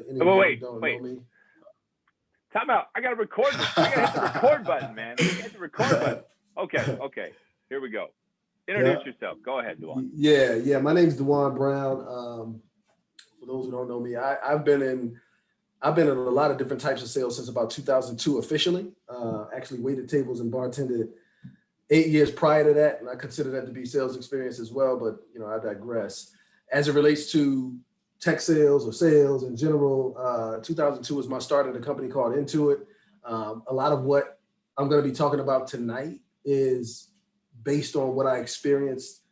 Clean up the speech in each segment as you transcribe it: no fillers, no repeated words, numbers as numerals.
any of Oh, you wait, who don't wait. know me. Time out. I got to record this. I got to hit the record button, man. I hit the record button. Okay. Here we go. Introduce yourself. Go ahead, DeJuan. Yeah. My name's DeJuan Brown. For those who don't know me, I've been in a lot of different types of sales since about 2002 officially. Actually waited tables and bartended 8 years prior to that, and I consider that to be sales experience as well. But I digress. As it relates to tech sales or sales in general, 2002 was my start at a company called Intuit. A lot of what I'm going to be talking about tonight is based on what I experienced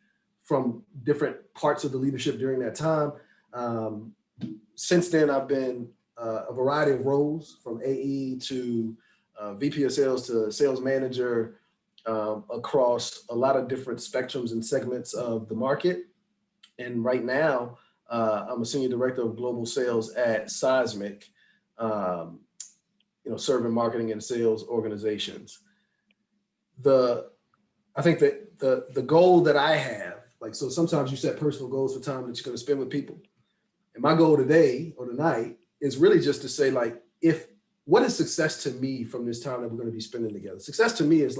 from different parts of the leadership during that time. Since then, I've been a variety of roles, from AE to VP of sales to sales manager, across a lot of different spectrums and segments of the market. And right now, I'm a senior director of global sales at Seismic, serving marketing and sales organizations. I think that the goal that I have, so sometimes you set personal goals for time that you're going to spend with people. And my goal today or tonight is really just to say, what is success to me from this time that we're going to be spending together? Success to me is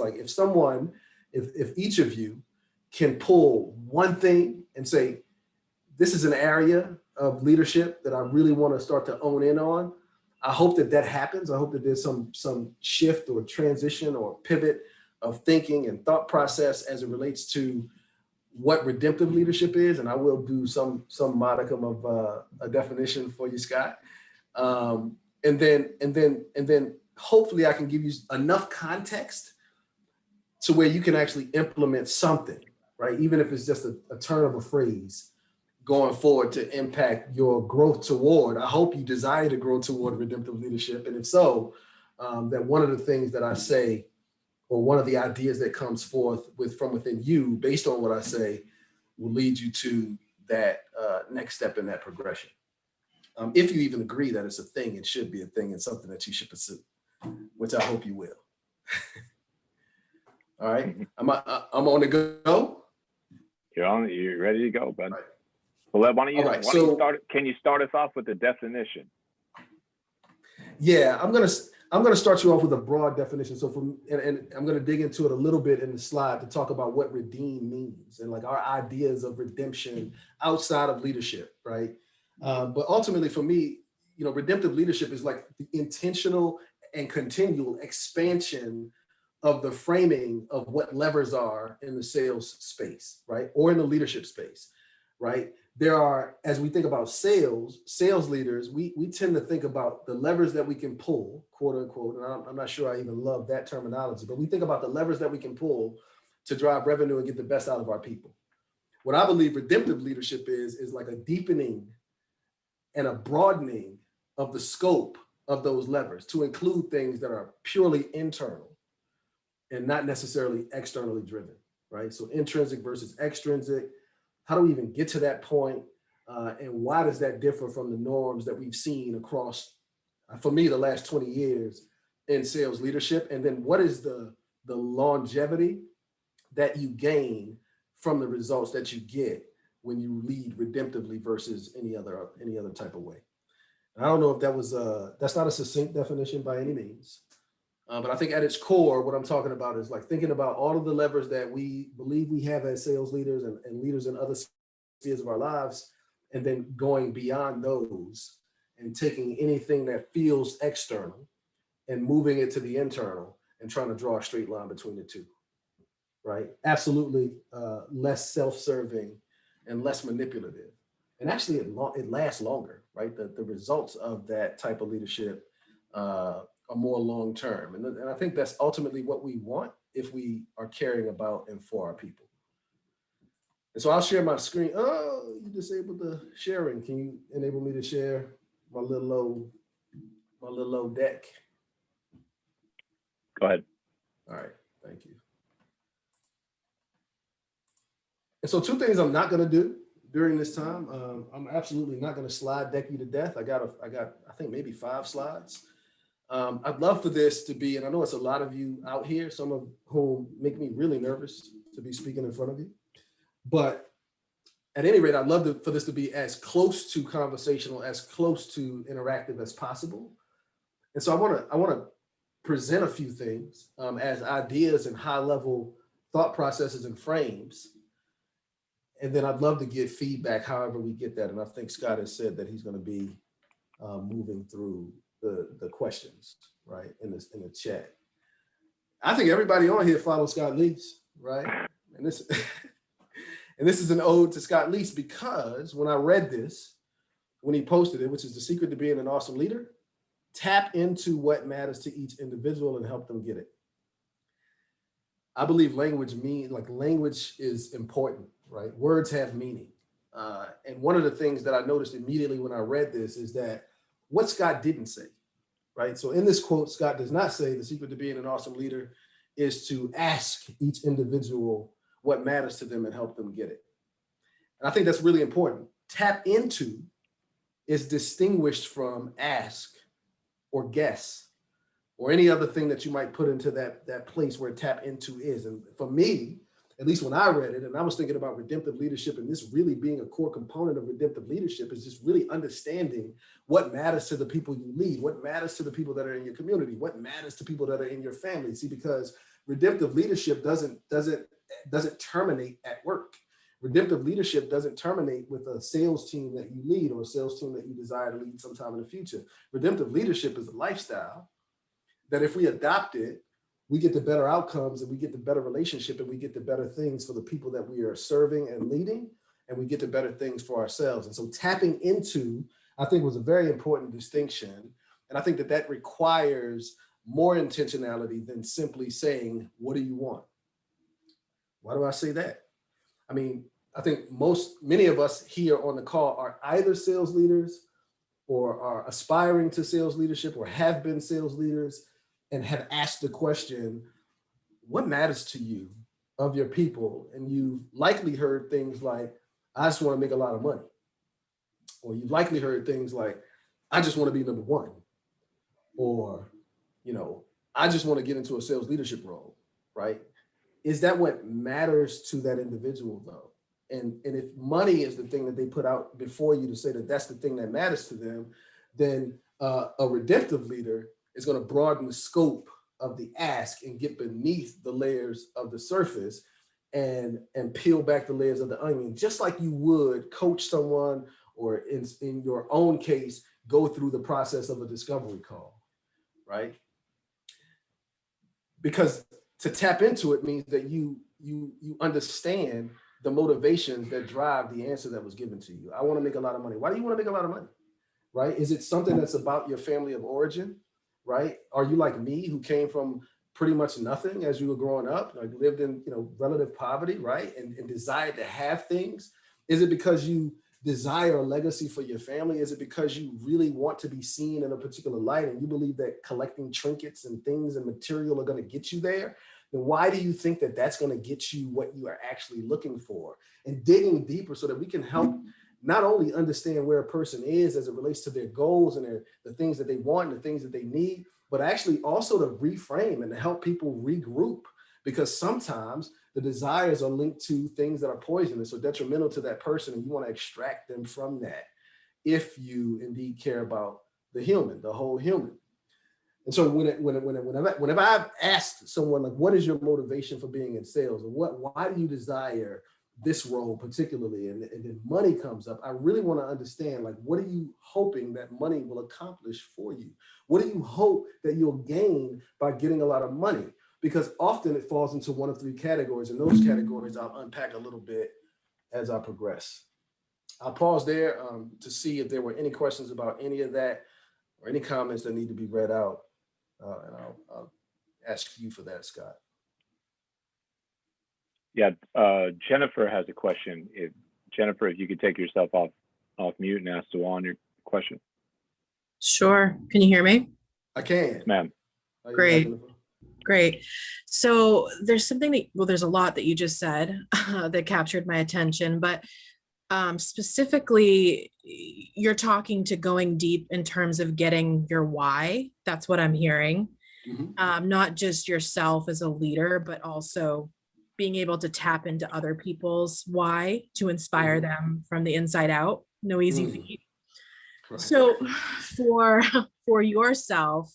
if each of you can pull one thing and say, this is an area of leadership that I really want to start to own in on. I hope that happens. I hope that there's some shift or transition or pivot of thinking and thought process as it relates to what redemptive leadership is. And I will do some modicum of a definition for you, Scott. And then hopefully I can give you enough context to where you can actually implement something, right? Even if it's just a turn of a phrase going forward to impact your growth toward, I hope you desire to grow toward redemptive leadership. And if so, that one of the things that I say, or one of the ideas that comes forth from within you based on what I say, will lead you to that next step in that progression. If you even agree that it's a thing, it should be a thing and something that you should pursue, which I hope you will. All right, I'm on the go. You're ready to go, bud. Right. Well, can you start us off with the definition? Yeah, I'm gonna start you off with a broad definition. So and I'm gonna dig into it a little bit in the slide to talk about what redeem means and our ideas of redemption outside of leadership, right? But ultimately for me, redemptive leadership is the intentional and continual expansion of the framing of what levers are in the sales space, right? Or in the leadership space, right? There are, as we think about sales leaders, we tend to think about the levers that we can pull, quote unquote, and I'm not sure I even love that terminology, but we think about the levers that we can pull to drive revenue and get the best out of our people. What I believe redemptive leadership is like a deepening and a broadening of the scope of those levers to include things that are purely internal and not necessarily externally driven, right? So intrinsic versus extrinsic. How do we even get to that point? And why does that differ from the norms that we've seen across, for me, the last 20 years in sales leadership? And then what is the longevity that you gain from the results that you get when you lead redemptively versus any other type of way? And I don't know if that's not a succinct definition by any means. But I think at its core, what I'm talking about is thinking about all of the levers that we believe we have as sales leaders and leaders in other spheres of our lives, and then going beyond those and taking anything that feels external and moving it to the internal and trying to draw a straight line between the two, right? Absolutely less self-serving and less manipulative. And actually it lasts longer, right? The results of that type of leadership are more long-term. And I think that's ultimately what we want if we are caring about and for our people. And so I'll share my screen. Oh, you disabled the sharing. Can you enable me to share my little old deck? Go ahead. All right, thank you. And so two things I'm not gonna do during this time. I'm absolutely not gonna slide deck you to death. I got I think maybe 5 slides. I'd love for this to be, and I know it's a lot of you out here, some of whom make me really nervous to be speaking in front of you, but at any rate, I'd love for this to be as close to conversational, as close to interactive as possible. And so I want to present a few things as ideas and high level thought processes and frames. And then I'd love to get feedback however we get that. And I think Scott has said that he's going to be moving through the questions, right, in the chat. I think everybody on here follows Scott Leese, right? And this and this is an ode to Scott Leese, because when I read this, when he posted it, which is the secret to being an awesome leader, tap into what matters to each individual and help them get it. I believe language is important, right? Words have meaning. And one of the things that I noticed immediately when I read this is that what Scott didn't say, right? So in this quote, Scott does not say the secret to being an awesome leader is to ask each individual what matters to them and help them get it. And I think that's really important. Tap into is distinguished from ask or guess or any other thing that you might put into that place where tap into is. And for me, at least when I read it, and I was thinking about redemptive leadership, and this really being a core component of redemptive leadership is just really understanding what matters to the people you lead, what matters to the people that are in your community, what matters to people that are in your family. See, because redemptive leadership doesn't terminate at work. Redemptive leadership doesn't terminate with a sales team that you lead or a sales team that you desire to lead sometime in the future. Redemptive leadership is a lifestyle that if we adopt it, we get the better outcomes and we get the better relationship and we get the better things for the people that we are serving and leading, and we get the better things for ourselves. And so tapping into, I think, was a very important distinction. And I think that requires more intentionality than simply saying, what do you want? Why do I say that? I mean, I think many of us here on the call are either sales leaders or are aspiring to sales leadership or have been sales leaders and have asked the question, what matters to you of your people? And you've likely heard things like, I just want to make a lot of money. Or you've likely heard things like, I just want to be number one. Or, I just want to get into a sales leadership role, right? Is that what matters to that individual though? And if money is the thing that they put out before you to say that that's the thing that matters to them, then a redemptive leader is going to broaden the scope of the ask and get beneath the layers of the surface and peel back the layers of the onion, just like you would coach someone or in your own case, go through the process of a discovery call, right? Because to tap into it means that you understand the motivations that drive the answer that was given to you. I want to make a lot of money. Why do you want to make a lot of money? Right? Is it something that's about your family of origin? Right? Are you like me, who came from pretty much nothing as you were growing up, like lived in relative poverty, right? And desired to have things? Is it because you desire a legacy for your family? Is it because you really want to be seen in a particular light and you believe that collecting trinkets and things and material are going to get you there? Then why do you think that that's going to get you what you are actually looking for? And digging deeper so that we can help not only understand where a person is as it relates to their goals and the things that they want and the things that they need, but actually also to reframe and to help people regroup, because sometimes the desires are linked to things that are poisonous or detrimental to that person, and you want to extract them from that if you indeed care about the human, the whole human. And so whenever I've asked someone, like, what is your motivation for being in sales, or why do you desire this role particularly, and then money comes up, I really want to understand, like, what are you hoping that money will accomplish for you? What do you hope that you'll gain by getting a lot of money? Because often it falls into one of three categories, and those categories I'll unpack a little bit as I progress. I'll pause there to see if there were any questions about any of that or any comments that need to be read out. And I'll ask you for that, Scott. Yeah, Jennifer has a question. Jennifer, if you could take yourself off mute and ask DeJuan your question. Sure. Can you hear me? I can. Yes, ma'am. Great. So there's there's a lot that you just said that captured my attention, but specifically, you're talking to going deep in terms of getting your why. That's what I'm hearing. Mm-hmm. Not just yourself as a leader, but also being able to tap into other people's why to inspire them from the inside out. No easy feat. Right. So for yourself,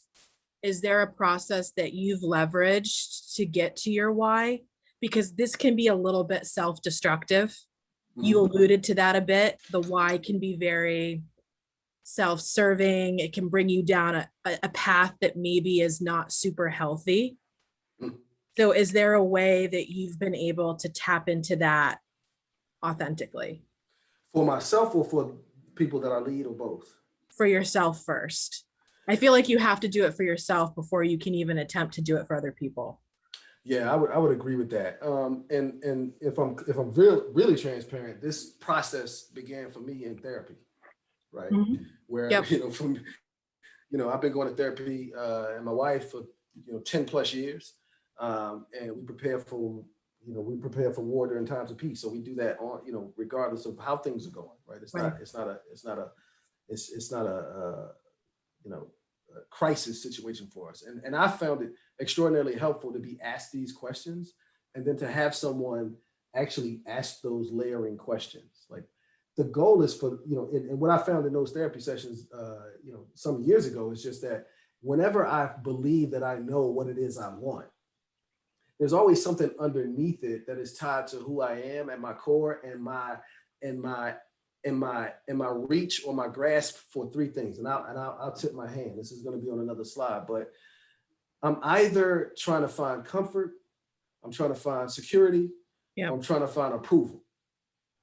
is there a process that you've leveraged to get to your why? Because this can be a little bit self-destructive. You alluded to that a bit. The why can be very self-serving. It can bring you down a path that maybe is not super healthy. So is there a way that you've been able to tap into that authentically? For myself or for people that I lead, or both? For yourself first. I feel like you have to do it for yourself before you can even attempt to do it for other people. Yeah, I would agree with that. And if I'm really transparent, this process began for me in therapy, right? Where Yep. I've been going to therapy and my wife for 10 plus years, and we prepare for war during times of peace. So we do that on regardless of how things are going, right? It's not a crisis situation for us. And I found it extraordinarily helpful to be asked these questions and then to have someone actually ask those layering questions. Like the goal is for, and what I found in those therapy sessions, some years ago is just that whenever I believe that I know what it is I want, there's always something underneath it that is tied to who I am at my core and my reach or my grasp for three things. And I'll tip my hand. This is going to be on another slide, but I'm either trying to find comfort, I'm trying to find security, or I'm trying to find approval,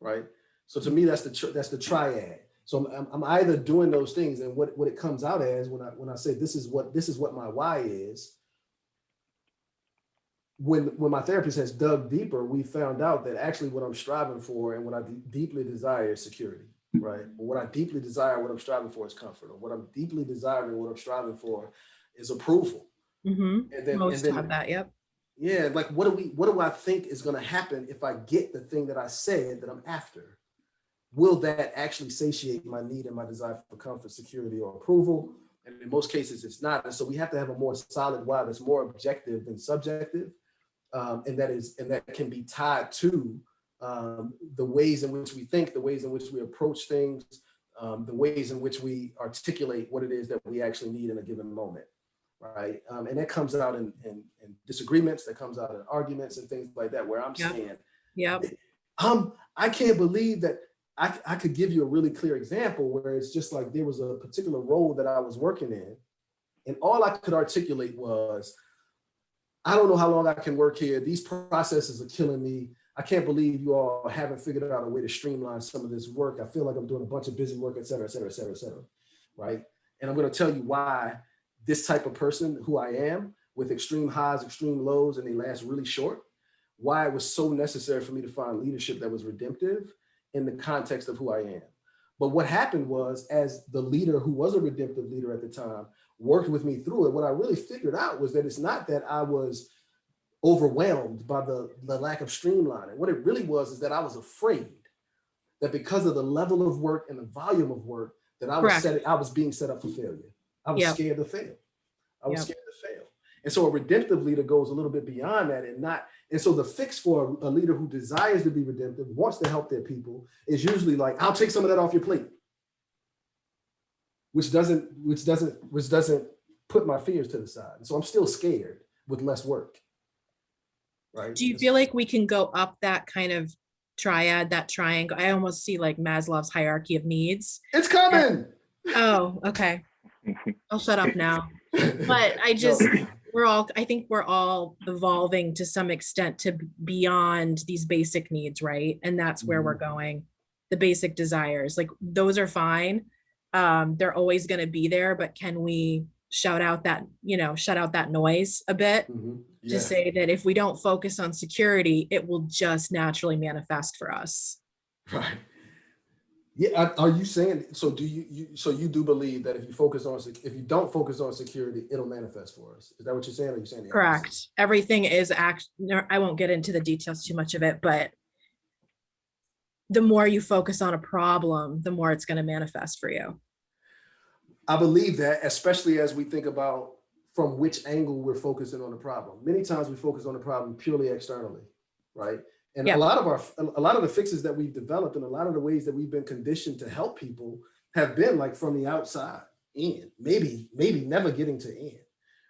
right? So to me, that's the triad. So I'm either doing those things, and what it comes out as when I say this is what my why is. When my therapist has dug deeper, we found out that actually what I'm striving for and what I deeply desire is security, right? Or what I deeply desire, what I'm striving for is comfort, or what I'm deeply desiring, what I'm striving for is approval. And then, most have that. Yep. Yeah, like what do I think is going to happen if I get the thing that I said that I'm after? Will that actually satiate my need and my desire for comfort, security, or approval? And in most cases, it's not. And so we have to have a more solid why that's more objective than subjective. And that can be tied to the ways in which we think, the ways in which we approach things, the ways in which we articulate what it is that we actually need in a given moment, right? And that comes out in disagreements, that comes out in arguments and things like that, where I'm saying, I can't believe that I could give you a really clear example where it's just like there was a particular role that I was working in, and all I could articulate was, I don't know how long I can work here. These processes are killing me. I can't believe you all haven't figured out a way to streamline some of this work. I feel like I'm doing a bunch of busy work, et cetera, et cetera, et cetera, et cetera, right? And I'm going to tell you why this type of person, who I am, with extreme highs, extreme lows, and they last really short, why it was so necessary for me to find leadership that was redemptive in the context of who I am. But what happened was, as the leader who was a redemptive leader at the time, worked with me through it, what I really figured out was that it's not that I was overwhelmed by the lack of streamlining. What it really was is that I was afraid that because of the level of work and the volume of work that I was being set up for failure. I was scared to fail. I was scared to fail. And so a redemptive leader goes a little bit beyond that, and so the fix for a leader who desires to be redemptive, wants to help their people, is usually like, I'll take some of that off your plate. Which doesn't put my fears to the side. And so I'm still scared with less work. Right. Do you feel like we can go up that kind of triad, that triangle? I almost see like Maslow's hierarchy of needs. It's coming. Oh, okay. I'll shut up now. But I think we're all evolving to some extent to beyond these basic needs, right? And that's where we're going. The basic desires, like those are fine. They're always going to be there, but can we shut out that noise a bit to say that if we don't focus on security, it will just naturally manifest for us. Right. Yeah. Are you saying, so do you do believe that if you don't focus on security, it'll manifest for us? Is that what you're saying? Or are you saying? Correct. Everything is I won't get into the details too much of it, but the more you focus on a problem, the more it's going to manifest for you. I believe that, especially as we think about from which angle we're focusing on the problem. Many times we focus on the problem purely externally, right? And Yeah. a lot of the fixes that we've developed and a lot of the ways that we've been conditioned to help people have been like from the outside in, maybe never getting to in,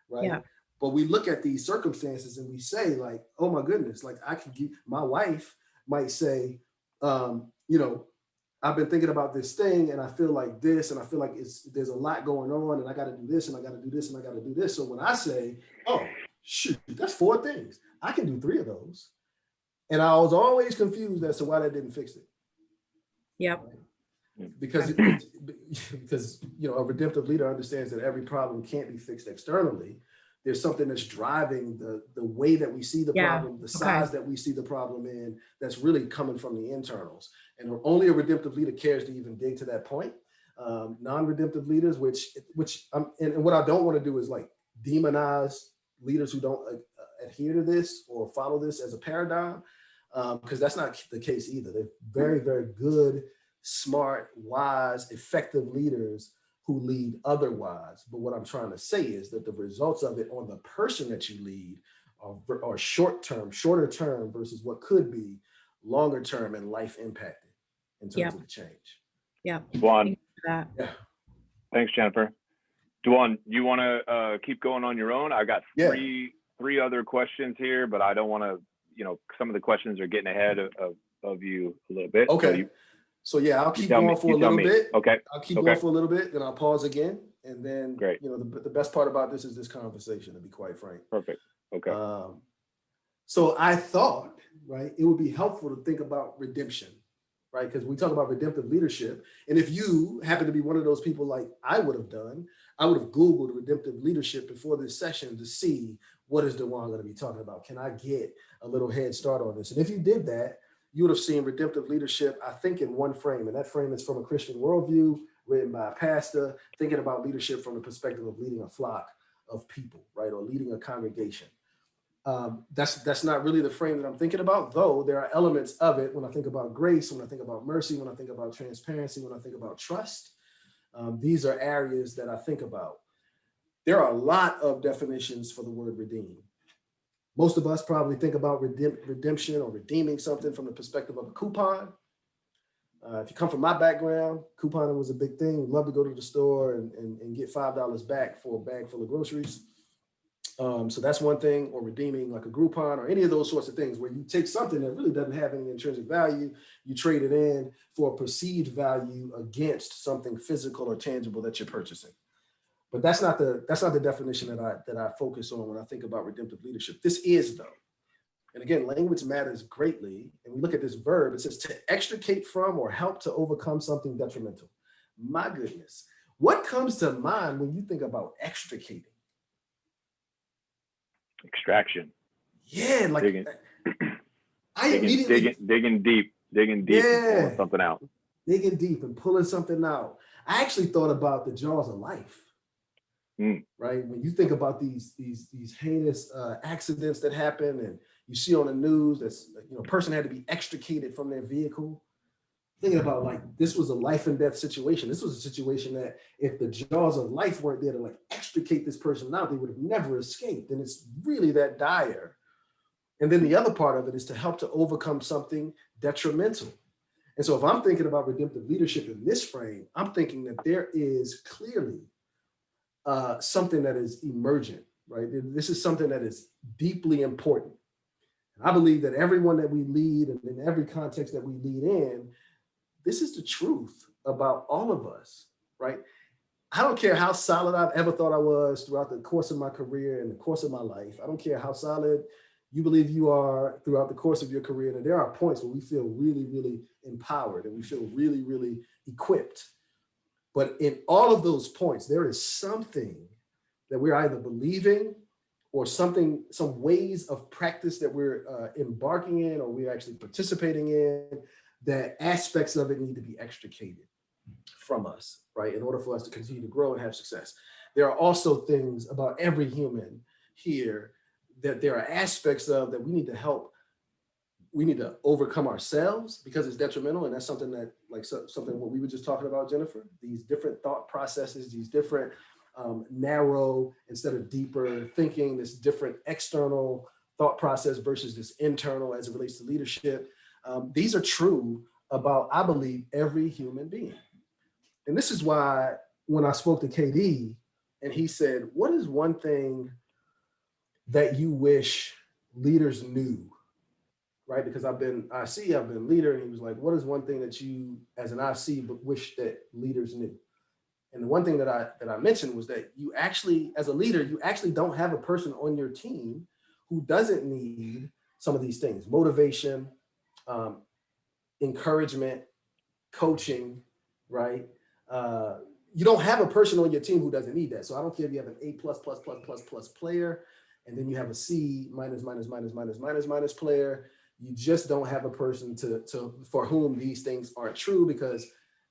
right? Yeah. But we look at these circumstances and we say like, oh my goodness, like I could give, my wife might say, you know, I've been thinking about this thing and I feel like this and I feel like there's a lot going on and I got to do this and I got to do this and I got to do this. So when I say, oh, shoot, that's 4 things. I can do 3 of those. And I was always confused as to why that didn't fix it. Yep. Because you know, a redemptive leader understands that every problem can't be fixed externally. There's something that's driving the way that we see the problem, the size that we see the problem in, that's really coming from the internals. And only a redemptive leader cares to even dig to that point. Non-redemptive leaders, and what I don't want to do is like demonize leaders who don't adhere to this or follow this as a paradigm, because that's not the case either. They're very, very good, smart, wise, effective leaders who lead otherwise. But what I'm trying to say is that the results of it on the person that you lead are shorter term versus what could be longer term and life impacted in terms of the change. Yeah. DeJuan. Yeah. Thanks, Jennifer. DeJuan, you want to keep going on your own? I got three other questions here, but I don't want to, you know, some of the questions are getting ahead of you a little bit. Okay. So I'll keep going for a little bit. Okay. I'll keep going for a little bit, then I'll pause again. And then, great. You know, the best part about this is this conversation, to be quite frank. Perfect. Okay. So I thought, right, it would be helpful to think about redemption, right? Because we talk about redemptive leadership. And if you happen to be one of those people like I would have done, I would have Googled redemptive leadership before this session to see what is DeJuan going to be talking about. Can I get a little head start on this? And if you did that, you would have seen redemptive leadership, I think, in one frame. And that frame is from a Christian worldview, written by a pastor, thinking about leadership from the perspective of leading a flock of people, right? Or leading a congregation. That's not really the frame that I'm thinking about, though there are elements of it when I think about grace, when I think about mercy, when I think about transparency, when I think about trust. These are areas that I think about. There are a lot of definitions for the word redeem. Most of us probably think about redemption or redeeming something from the perspective of a coupon. If you come from my background, couponing was a big thing. We'd love to go to the store and get $5 back for a bag full of groceries. So that's one thing, or redeeming like a Groupon or any of those sorts of things where you take something that really doesn't have any intrinsic value, you trade it in for a perceived value against something physical or tangible that you're purchasing. But that's not the definition that I focus on when I think about redemptive leadership. This is, though. And again, language matters greatly. And we look at this verb, it says to extricate from or help to overcome something detrimental. My goodness. What comes to mind when you think about extricating? Extraction. Yeah, like digging deep and pulling something out. Digging deep and pulling something out. I actually thought about the jaws of life. Right? When you think about these heinous accidents that happen, and you see on the news that's, you know, a person had to be extricated from their vehicle. Thinking about like this was a life and death situation. This was a situation that if the jaws of life weren't there to like extricate this person out, they would have never escaped. And it's really that dire. And then the other part of it is to help to overcome something detrimental. And so if I'm thinking about redemptive leadership in this frame, I'm thinking that there is clearly something that is emergent, right? This is something that is deeply important. And I believe that everyone that we lead and in every context that we lead in, this is the truth about all of us, right? I don't care how solid I've ever thought I was throughout the course of my career and the course of my life. I don't care how solid you believe you are throughout the course of your career. And there are points where we feel really, really empowered and we feel really, really equipped. But in all of those points, there is something that we're either believing or some ways of practice that we're embarking in or we're actually participating in, that aspects of it need to be extricated from us, right? In order for us to continue to grow and have success. There are also things about every human here that there are aspects of that we need to help. We need to overcome ourselves because it's detrimental. And that's something that, like something what we were just talking about, Jennifer, these different thought processes, these different narrow instead of deeper thinking, this different external thought process versus this internal as it relates to leadership. These are true about, I believe, every human being. And this is why when I spoke to KD and he said, what is one thing that you wish leaders knew? Right? Because I've been IC, I've been leader. And he was like, what is one thing that you as an IC but wish that leaders knew? And the one thing that I mentioned was that you actually, as a leader, you actually don't have a person on your team who doesn't need some of these things: motivation, encouragement, coaching, right? You don't have a person on your team who doesn't need that. So I don't care if you have an A+++++ player, and then you have a C minus player. You just don't have a person for whom these things aren't true, because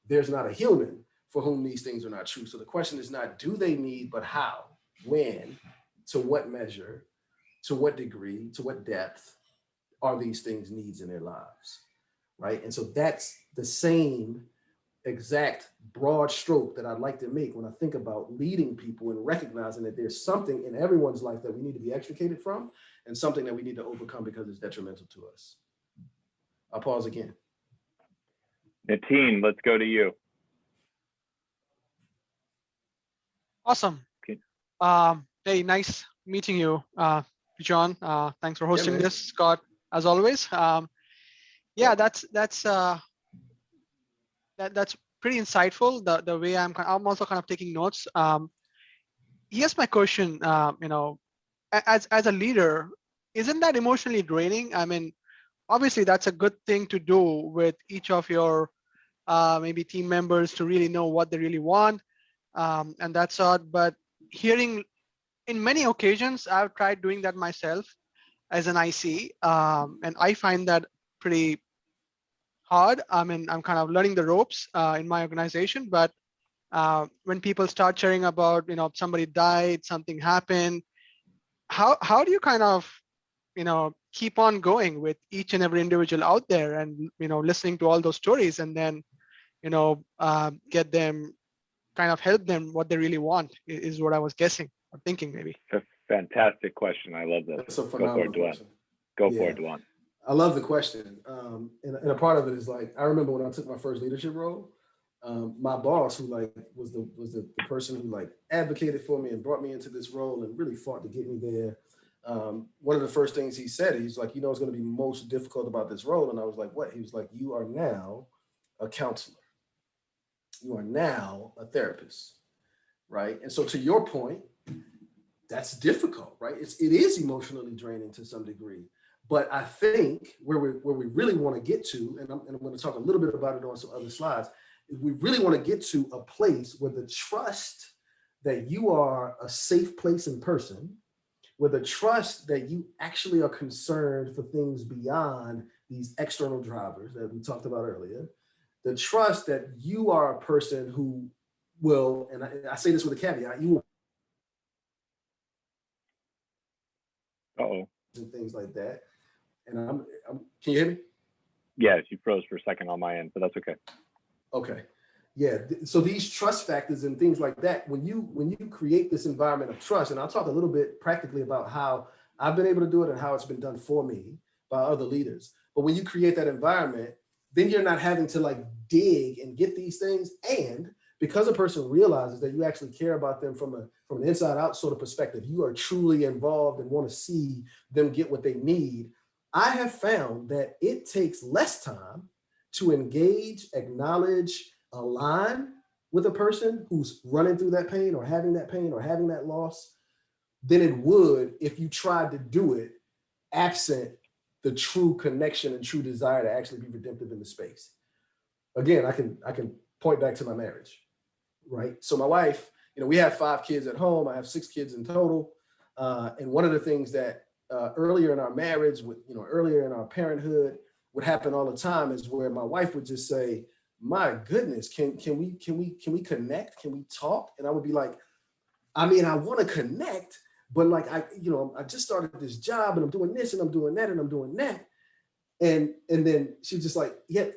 there's not a human for whom these things are not true. So the question is not do they need, but how, when, to what measure, to what degree, to what depth are these things needs in their lives, right? And so that's the same exact broad stroke that I'd like to make when I think about leading people and recognizing that there's something in everyone's life that we need to be extricated from and something that we need to overcome because it's detrimental to us. I'll pause again. Natine, let's go to you. Awesome. Okay. Hey, nice meeting you, John. Thanks for hosting man. this, Scott, as always. Yeah, that's pretty insightful. The way I'm also kind of taking notes. Here's my question. As a leader, isn't that emotionally draining? I mean, obviously that's a good thing to do with each of your maybe team members to really know what they really want, and that's odd. But hearing, in many occasions, I've tried doing that myself as an IC, and I find that pretty hard. I mean, I'm kind of learning the ropes in my organization, but when people start sharing about, somebody died, something happened, how do you kind of, keep on going with each and every individual out there and, listening to all those stories and then, get them, kind of help them what they really want is what I was guessing or thinking maybe. It's a fantastic question. I love this. That's a phenomenal question. Go for it, DeJuan. I love the question. And a part of it is like, I remember when I took my first leadership role, my boss, who was the person who advocated for me and brought me into this role and really fought to get me there. One of the first things he said, he's like, what's going to be most difficult about this role? And I was like, what? He was like, you are now a counselor. You are now a therapist, right? And so to your point, that's difficult, right? It is emotionally draining to some degree. But I think where we really want to get to, and I'm going to talk a little bit about it on some other slides, is we really want to get to a place where the trust that you are a safe place in person, where the trust that you actually are concerned for things beyond these external drivers that we talked about earlier, the trust that you are a person who will, and I say this with a caveat, you will, and things like that. And I'm can you hear me? Yes, you froze for a second on my end, but that's okay. Okay. Yeah. So these trust factors and things like that, when you create this environment of trust, and I'll talk a little bit practically about how I've been able to do it and how it's been done for me by other leaders. But when you create that environment, then you're not having to dig and get these things. And because a person realizes that you actually care about them from an inside out sort of perspective, you are truly involved and want to see them get what they need. I have found that it takes less time to engage, acknowledge, align with a person who's running through that pain or having that loss than it would if you tried to do it absent the true connection and true desire to actually be redemptive in the space. Again, I can point back to my marriage, right? So my wife, we have 5 kids at home. I have 6 kids in total. And one of the things that earlier in our marriage, earlier in our parenthood, would happen all the time is where my wife would just say, "My goodness, can we connect? Can we talk?" And I would be like, I mean, I want to connect, but I just started this job and I'm doing this and I'm doing that and I'm doing that. And then she's just like, yeah,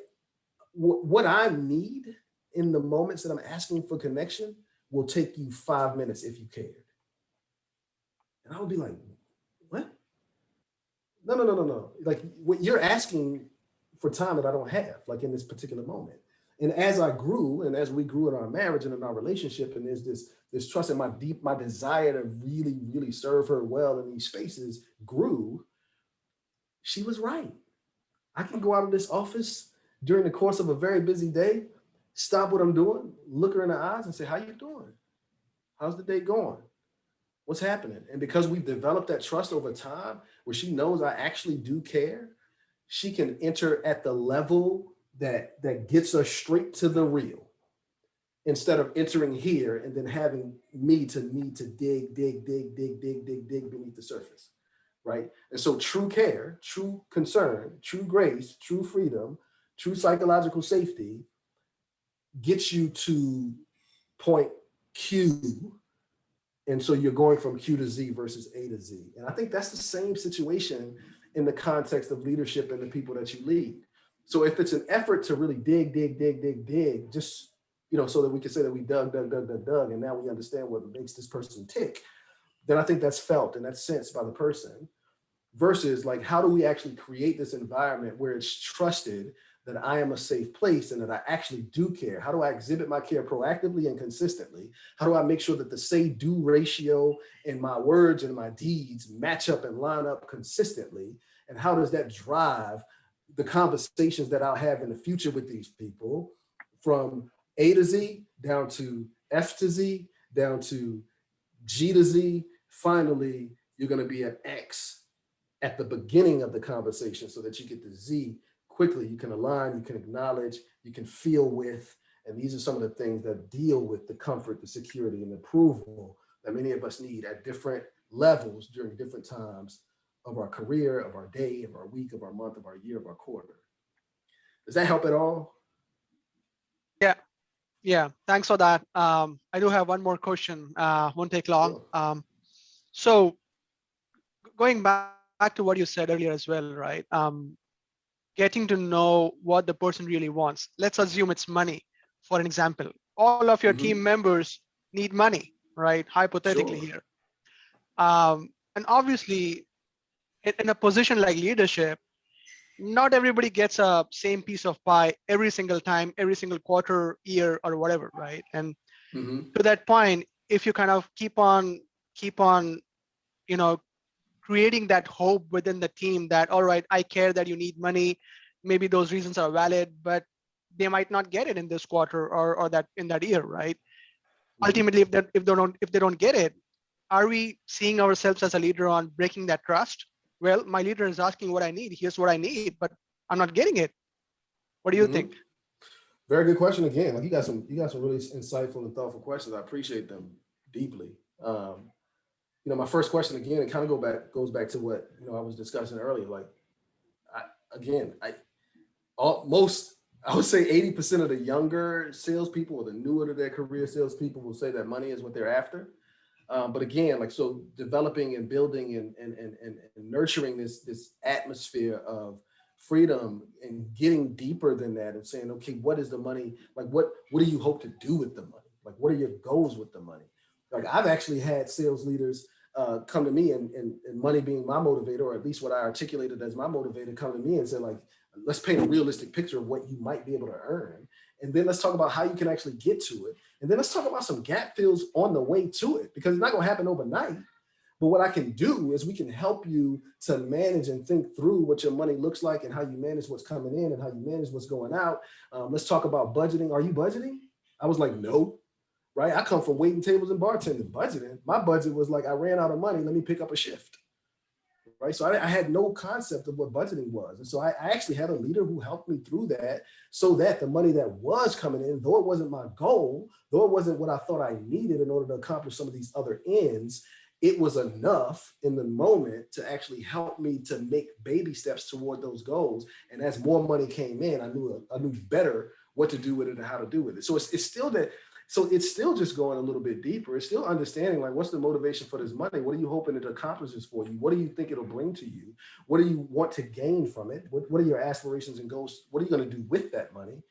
what I need in the moments that I'm asking for connection will take you 5 minutes if you cared. And I would be like, what? No. Like what you're asking for time that I don't have, like in this particular moment. And as I grew, and as we grew in our marriage and in our relationship, and there's this trust and my desire to really, really serve her well in these spaces grew, she was right. I can go out of this office during the course of a very busy day, stop what I'm doing, look her in the eyes and say, how you doing? How's the day going? What's happening? And because we've developed that trust over time, where she knows I actually do care, she can enter at the level that gets us straight to the real, instead of entering here and then having me to need to dig beneath the surface, right? And so true care, true concern, true grace, true freedom, true psychological safety gets you to point Q. And so you're going from Q to Z versus A to Z. And I think that's the same situation in the context of leadership and the people that you lead. So if it's an effort to really dig, just, so that we can say that we dug, and now we understand what makes this person tick, then I think that's felt and that's sensed by the person, versus like, how do we actually create this environment where it's trusted that I am a safe place and that I actually do care? How do I exhibit my care proactively and consistently? How do I make sure that the say-do ratio in my words and my deeds match up and line up consistently? And how does that drive the conversations that I'll have in the future with these people, from A to Z, down to F to Z, down to G to Z? Finally, you're going to be at X at the beginning of the conversation so that you get to Z quickly. You can align, you can acknowledge, you can feel with, and these are some of the things that deal with the comfort, the security, and approval that many of us need at different levels during different times of our career, of our day, of our week, of our month, of our year, of our quarter. Does that help at all? Yeah, thanks for that. I do have one more question, won't take long. Sure. So going back to what you said earlier as well, right? Getting to know what the person really wants. Let's assume it's money, for an example. All of your team members need money, right? Hypothetically Sure. here. And obviously, in a position like leadership, not everybody gets a same piece of pie every single time, every single quarter, year, or whatever, right? And to that point, if you kind of keep on, creating that hope within the team that, all right, I care that you need money, maybe those reasons are valid, but they might not get it in this quarter or that in that year, right? Ultimately, if they don't get it, are we seeing ourselves as a leader on breaking that trust? Well, my leader is asking what I need. Here's what I need, but I'm not getting it. What do you think? Very good question again. Like you got some really insightful and thoughtful questions. I appreciate them deeply. My first question again, it kind of goes back to what I was discussing earlier. Like, I would say 80% of the younger salespeople or the newer to their career salespeople will say that money is what they're after. But again, like, so developing and building and nurturing this atmosphere of freedom and getting deeper than that and saying, okay, what is the money? Like, what do you hope to do with the money? Like, what are your goals with the money? Like, I've actually had sales leaders come to me and money being my motivator, or at least what I articulated as my motivator, come to me and say, like, let's paint a realistic picture of what you might be able to earn. And then let's talk about how you can actually get to it. And then let's talk about some gap fills on the way to it, because it's not going to happen overnight. But what I can do is we can help you to manage and think through what your money looks like and how you manage what's coming in and how you manage what's going out. Let's talk about budgeting. Are you budgeting? I was like, no. Right? I come from waiting tables and bartending. Budgeting. My budget was like, I ran out of money. Let me pick up a shift. Right? So I had no concept of what budgeting was. And so I actually had a leader who helped me through that, so that the money that was coming in, though it wasn't my goal, though it wasn't what I thought I needed in order to accomplish some of these other ends, it was enough in the moment to actually help me to make baby steps toward those goals. And as more money came in, I knew better what to do with it and how to do with it. So it's still that. So it's still just going a little bit deeper. It's still understanding, like, what's the motivation for this money? What are you hoping it accomplishes for you? What do you think it'll bring to you? What do you want to gain from it? What are your aspirations and goals? What are you going to do with that money?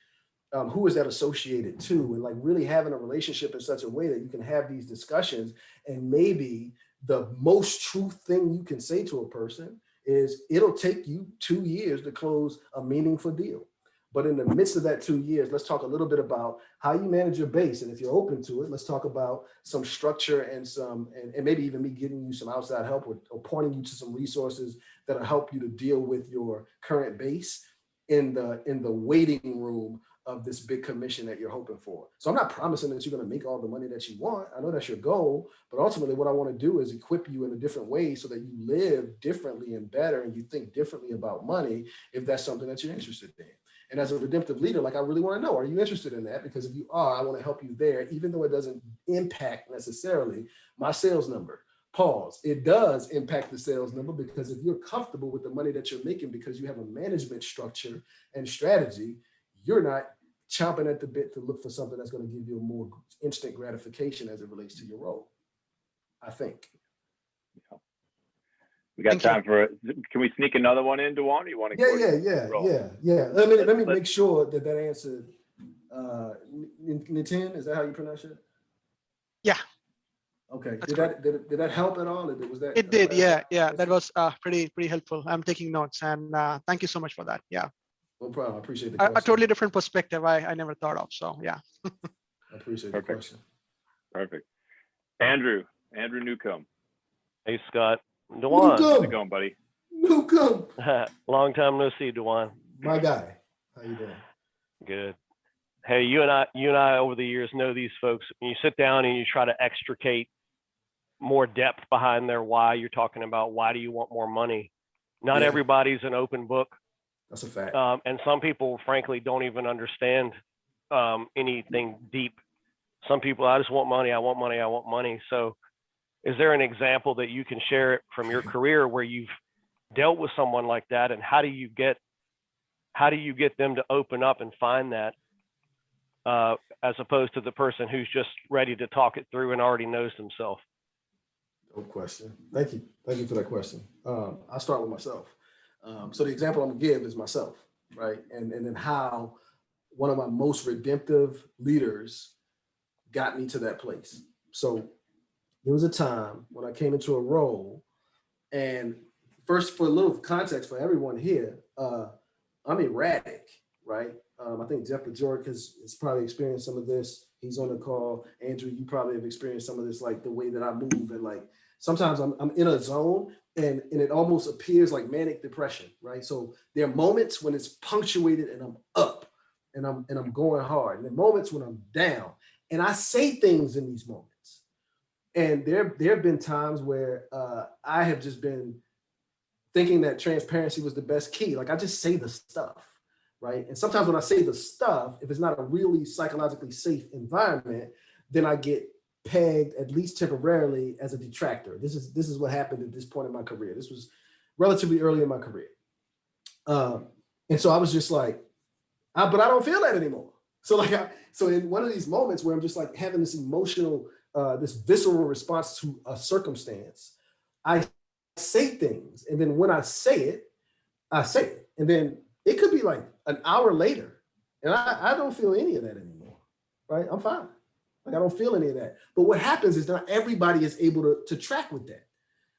Who is that associated to? And like really having a relationship in such a way that you can have these discussions. And maybe the most true thing you can say to a person is it'll take you 2 years to close a meaningful deal. But in the midst of that 2 years, let's talk a little bit about how you manage your base. And if you're open to it, let's talk about some structure and and maybe even me giving you some outside help or pointing you to some resources that'll help you to deal with your current base in the waiting room of this big commission that you're hoping for. So I'm not promising that you're going to make all the money that you want. I know that's your goal, but ultimately what I want to do is equip you in a different way so that you live differently and better and you think differently about money if that's something that you're interested in. And as a redemptive leader, like I really want to know, are you interested in that? Because if you are, I want to help you there, even though it doesn't impact necessarily my sales number. Pause. It does impact the sales number because if you're comfortable with the money that you're making because you have a management structure and strategy, you're not chomping at the bit to look for something that's going to give you a more instant gratification as it relates to your role, I think. We got time for it. Can we sneak another one in, DeJuan? You want to? Yeah. Let me make sure that answered. Nitin, is that how you pronounce it? Yeah. Okay. Did that help at all? Was that? It did. Yeah. That was pretty helpful. I'm taking notes, and thank you so much for that. Yeah. No problem. I appreciate the question. A totally different perspective I never thought of. So yeah. I appreciate the question. Perfect. Andrew Newcomb. Hey, Scott. DeJuan. How's it going, buddy? Newcomb. Long time no see, DeJuan. My guy. How you doing? Good. Hey, you and I over the years know these folks. When you sit down and you try to extricate more depth behind their why, you're talking about why do you want more money? Not everybody's an open book. That's a fact. And some people, frankly, don't even understand anything deep. Some people, I just want money. I want money. I want money. So is there an example that you can share from your career where you've dealt with someone like that? And how do you get them to open up and find that as opposed to the person who's just ready to talk it through and already knows themselves? No question. Thank you. Thank you for that question. I'll start with myself. So the example I'm gonna give is myself, right? And then how one of my most redemptive leaders got me to that place. So there was a time when I came into a role, and first, for a little context for everyone here, I'm erratic, right? I think Jeff DeJuan has probably experienced some of this. He's on the call. Andrew, you probably have experienced some of this, like the way that I move, and like sometimes I'm in a zone and it almost appears like manic depression, right? So there are moments when it's punctuated and I'm up and I'm going hard, and there are moments when I'm down, and I say things in these moments. And there have been times where I have just been thinking that transparency was the best key. Like I just say the stuff, right? And sometimes when I say the stuff, if it's not a really psychologically safe environment, then I get pegged, at least temporarily, as a detractor. This is what happened at this point in my career. This was relatively early in my career. And so I was just like, but I don't feel that anymore. So so in one of these moments where I'm just like having this emotional, this visceral response to a circumstance, I say things. And then when I say it. And then it could be like an hour later and I don't feel any of that anymore, right? I'm fine. Like I don't feel any of that. But what happens is not everybody is able to track with that,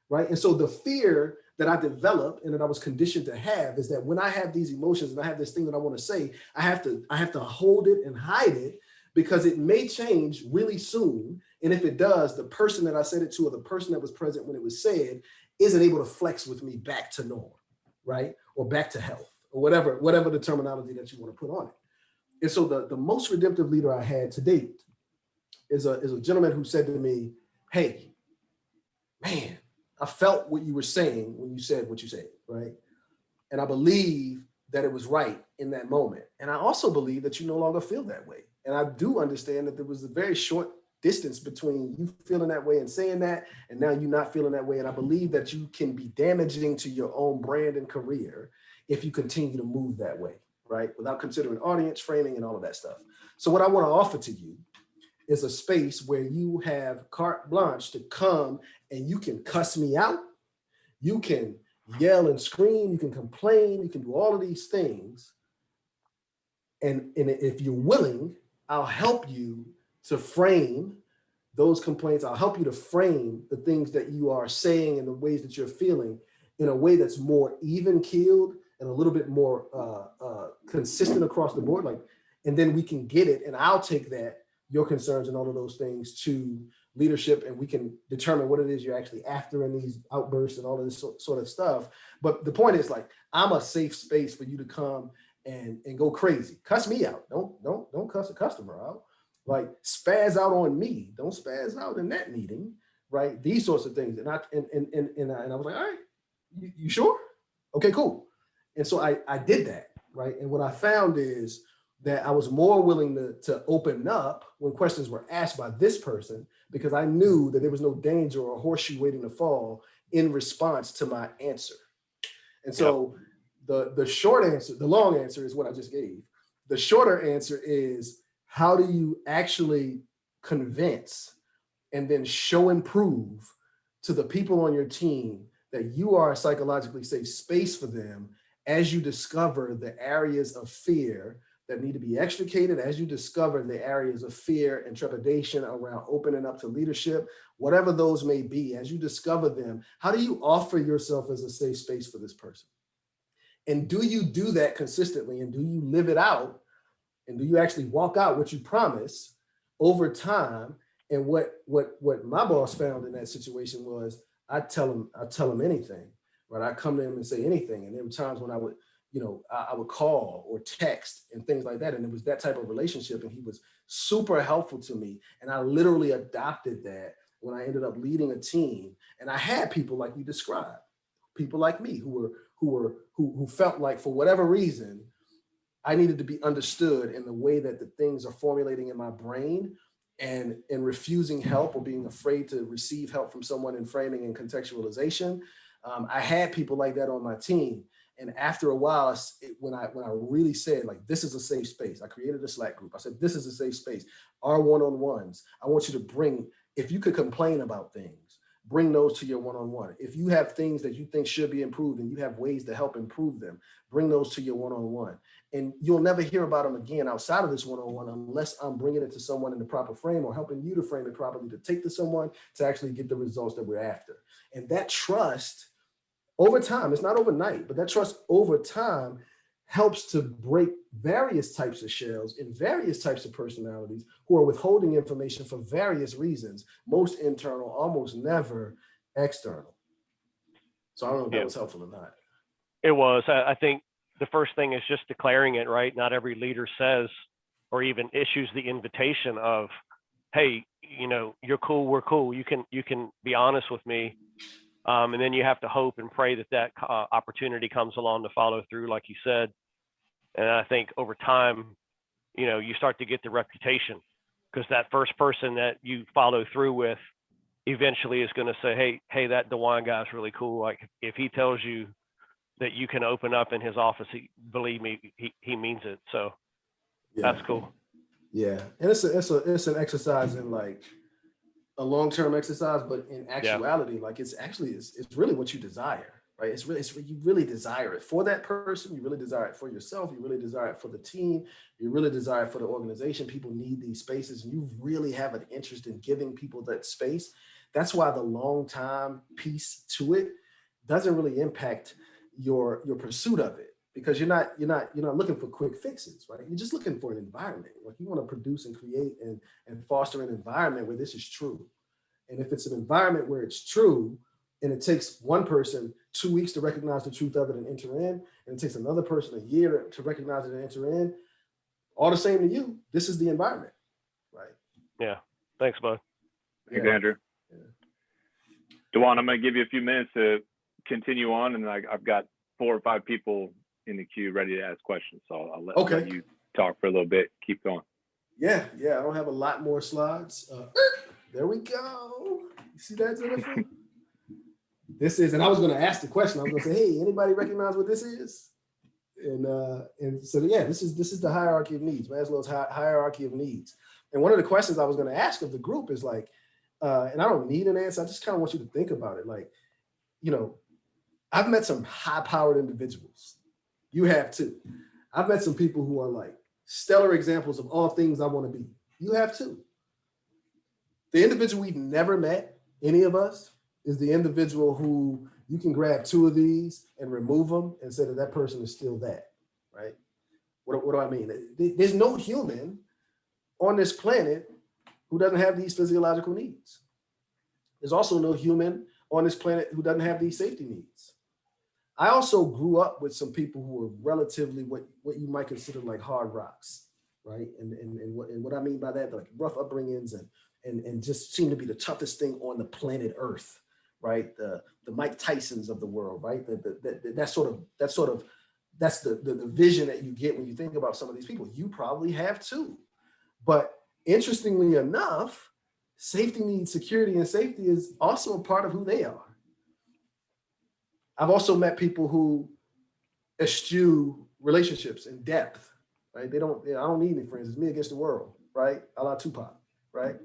right? And so the fear that I developed and that I was conditioned to have is that when I have these emotions and I have this thing that I want to say, I have to hold it and hide it because it may change really soon. And if it does, the person that I said it to or the person that was present when it was said isn't able to flex with me back to norm, right? Or back to health or whatever the terminology that you want to put on it. And so the most redemptive leader I had to date is a gentleman who said to me, hey, man, I felt what you were saying when you said what you said, right? And I believe that it was right in that moment. And I also believe that you no longer feel that way. And I do understand that there was a very short distance between you feeling that way and saying that, and now you not feeling that way. And I believe that you can be damaging to your own brand and career if you continue to move that way, right? Without considering audience framing and all of that stuff. So what I want to offer to you is a space where you have carte blanche to come and you can cuss me out. You can yell and scream, you can complain, you can do all of these things. And if you're willing, I'll help you to frame those complaints. I'll help you to frame the things that you are saying and the ways that you're feeling in a way that's more even keeled and a little bit more consistent across the board. Like, and then we can get it, and I'll take that, your concerns and all of those things, to leadership, and we can determine what it is you're actually after in these outbursts and all of this sort of stuff. But the point is, like, I'm a safe space for you to come and go crazy. Cuss me out. Don't cuss a customer out. Like, spaz out on me. Don't spaz out in that meeting, right? These sorts of things. And I was like, all right, you sure? Okay, cool. And so I did that, right? And what I found is that I was more willing to open up when questions were asked by this person, because I knew that there was no danger or a horseshoe waiting to fall in response to my answer. And so the short answer, the long answer is what I just gave. The shorter answer is, how do you actually convince and then show and prove to the people on your team that you are a psychologically safe space for them as you discover the areas of fear that need to be extricated, as you discover the areas of fear and trepidation around opening up to leadership, whatever those may be, as you discover them, how do you offer yourself as a safe space for this person? And do you do that consistently? And do you live it out? And do you actually walk out what you promise over time? And what my boss found in that situation was, I tell him anything, right? I come to him and say anything. And there were times when I would, I would call or text and things like that. And it was that type of relationship. And he was super helpful to me. And I literally adopted that when I ended up leading a team. And I had people like you described, people like me who felt like, for whatever reason, I needed to be understood in the way that the things are formulating in my brain, and refusing help or being afraid to receive help from someone in framing and contextualization. I had people like that on my team. And after a while, when I really said, like, this is a safe space, I created a Slack group. I said, this is a safe space. Our one-on-ones, I want you to bring, if you could complain about things, bring those to your one-on-one. If you have things that you think should be improved and you have ways to help improve them, bring those to your one-on-one. And you'll never hear about them again outside of this one-on-one unless I'm bringing it to someone in the proper frame or helping you to frame it properly, to take to someone to actually get the results that we're after. And that trust over time, it's not overnight, but that trust over time helps to break various types of shells in various types of personalities who are withholding information for various reasons, most internal, almost never external. So I don't know if that was helpful or not. It was. I think the first thing is just declaring it, right? Not every leader says or even issues the invitation of, hey, you're cool, we're cool. You can be honest with me. And then you have to hope and pray that opportunity comes along to follow through, like you said. And I think over time, you start to get the reputation, because that first person that you follow through with eventually is going to say, hey, that DeJuan guy's really cool. Like, if he tells you that you can open up in his office, believe me, he means it. So that's cool. Yeah. And it's an exercise in, like, a long-term exercise, but in actuality, like, it's really what you desire, right? It's you really desire it for that person. You really desire it for yourself. You really desire it for the team. You really desire it for the organization. People need these spaces, and you really have an interest in giving people that space. That's why the long time piece to it doesn't really impact your pursuit of it, because you're not looking for quick fixes, right? You're just looking for an environment. Like, you want to produce and create and foster an environment where this is true. And if it's an environment where it's true, and it takes one person 2 weeks to recognize the truth of it and enter in, and it takes another person a year to recognize it and enter in, all the same to you, this is the environment, right? Yeah. Thanks, bud. Thanks, Andrew. Yeah. DeJuan, I'm going to give you a few minutes to continue on, and I've got 4 or 5 people in the queue ready to ask questions, so I'll let you talk for a little bit. Keep going. Yeah. I don't have a lot more slides. There we go. You see that, Jennifer? This is, and I was going to ask the question. I was going to say, hey, anybody recognize what this is? And so, yeah, this is the hierarchy of needs, Maslow's hierarchy of needs. And one of the questions I was going to ask of the group is, like, and I don't need an answer, I just kind of want you to think about it. Like, I've met some high-powered individuals. You have too. I've met some people who are, like, stellar examples of all things I want to be. You have too. The individual we've never met, any of us, is the individual who you can grab 2 of these and remove them and say that person is still that, right? What do I mean? There's no human on this planet who doesn't have these physiological needs. There's also no human on this planet who doesn't have these safety needs. I also grew up with some people who were relatively what you might consider like hard rocks, right? And what I mean by that, like rough upbringings and just seem to be the toughest thing on the planet Earth, right? The Mike Tysons of the world, right? That's the vision that you get when you think about some of these people. You probably have too. But interestingly enough, safety needs, security and safety is also a part of who they are. I've also met people who eschew relationships in depth, right? I don't need any friends. It's me against the world, right? A la Tupac, right?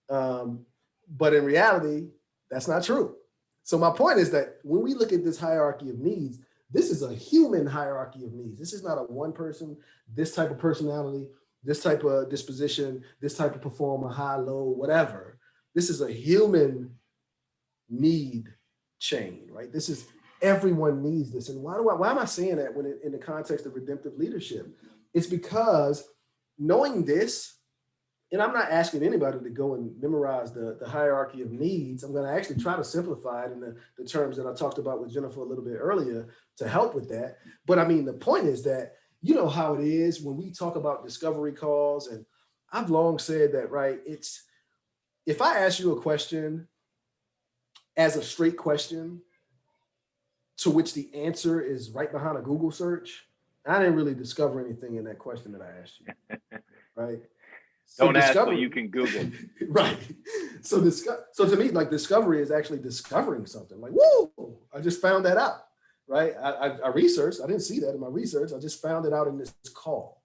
But in reality, that's not true. So my point is that when we look at this hierarchy of needs, this is a human hierarchy of needs. This is not a one person, this type of personality, this type of disposition, this type of performer, high, low, whatever. This is a human need chain, right? This is everyone needs this. And why am I saying that when in the context of redemptive leadership? It's because knowing this, and I'm not asking anybody to go and memorize the hierarchy of needs. I'm going to actually try to simplify it in the terms that I talked about with Jennifer a little bit earlier to help with that. But I mean, the point is that, you know how it is when we talk about discovery calls, and I've long said that, right? It's, if I ask you a question as a straight question to which the answer is right behind a Google search, I didn't really discover anything in that question that I asked you, right? So don't ask what you can Google. Right. So to me, like discovery is actually discovering something. Like, whoa, I just found that out, right? I researched, I didn't see that in my research. I just found it out in this call.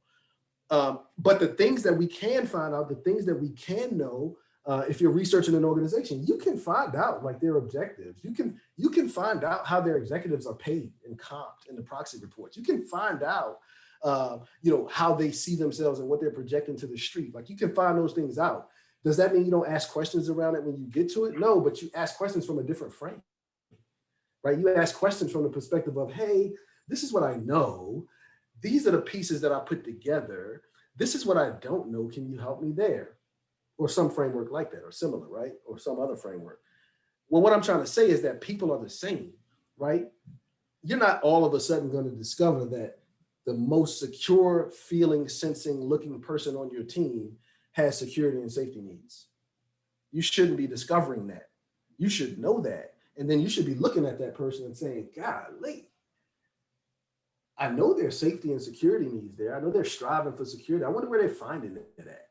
But the things that we can find out, the things that we can know, if you're researching an organization, you can find out like their objectives. You can find out how their executives are paid and comped in the proxy reports. You can find out how they see themselves and what they're projecting to the street. Like you can find those things out. Does that mean you don't ask questions around it when you get to it? No, but you ask questions from a different frame, right? You ask questions from the perspective of, hey, this is what I know. These are the pieces that I put together. This is what I don't know. Can you help me there? Or some framework like that or similar, right? Or some other framework. Well, what I'm trying to say is that people are the same, right? You're not all of a sudden going to discover that the most secure, feeling, sensing, looking person on your team has security and safety needs. You shouldn't be discovering that. You should know that. And then you should be looking at that person and saying, golly, I know their safety and security needs there. I know they're striving for security. I wonder where they're finding it at.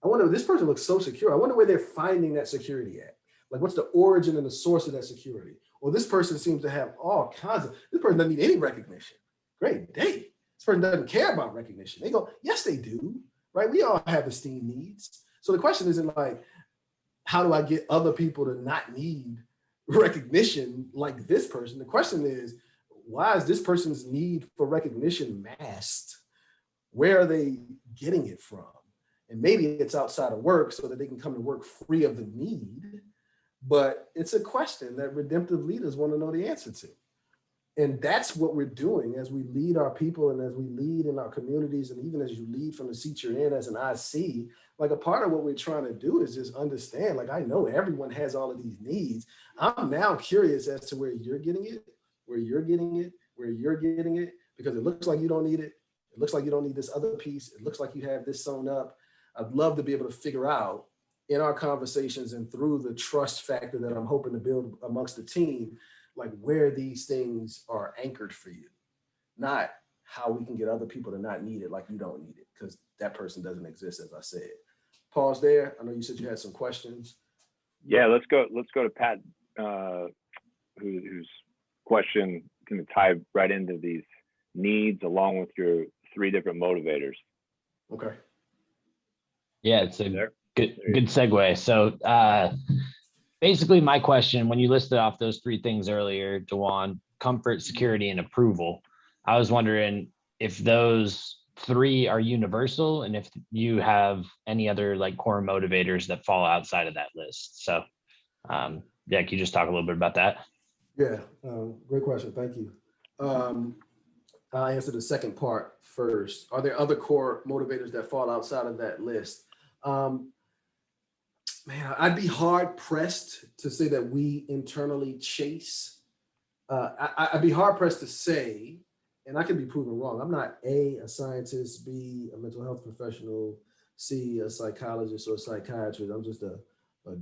I wonder, this person looks so secure. I wonder where they're finding that security at. Like, what's the origin and the source of that security? Well, this person seems to have all kinds of, this person doesn't need any recognition. Great day. This person doesn't care about recognition. They go, yes, they do, right? We all have esteem needs. So the question isn't like, how do I get other people to not need recognition like this person? The question is, why is this person's need for recognition masked? Where are they getting it from? And maybe it's outside of work so that they can come to work free of the need. But it's a question that redemptive leaders want to know the answer to. And that's what we're doing as we lead our people and as we lead in our communities, and even as you lead from the seat you're in as an IC, like a part of what we're trying to do is just understand, like, I know everyone has all of these needs. I'm now curious as to where you're getting it, where you're getting it, where you're getting it, because it looks like you don't need it. It looks like you don't need this other piece. It looks like you have this sewn up. I'd love to be able to figure out in our conversations and through the trust factor that I'm hoping to build amongst the team, like where these things are anchored for you, not how we can get other people to not need it like you don't need it, because that person doesn't exist, as I said. Pause there. I know you said you had some questions. Yeah, let's go to Pat, whose question can tie right into these needs along with your 3 different motivators. Okay. Yeah, it's a good segue. So basically my question, when you listed off those 3 things earlier, DeJuan, comfort, security, and approval, I was wondering if those 3 are universal and if you have any other like core motivators that fall outside of that list. So yeah, can you just talk a little bit about that? Yeah, great question. Thank you. I'll answer the second part first. Are there other core motivators that fall outside of that list? Man, I'd be hard pressed to say that we internally chase. I'd be hard pressed to say, and I can be proven wrong. I'm not a scientist, B, a mental health professional, C, a psychologist or a psychiatrist. I'm just a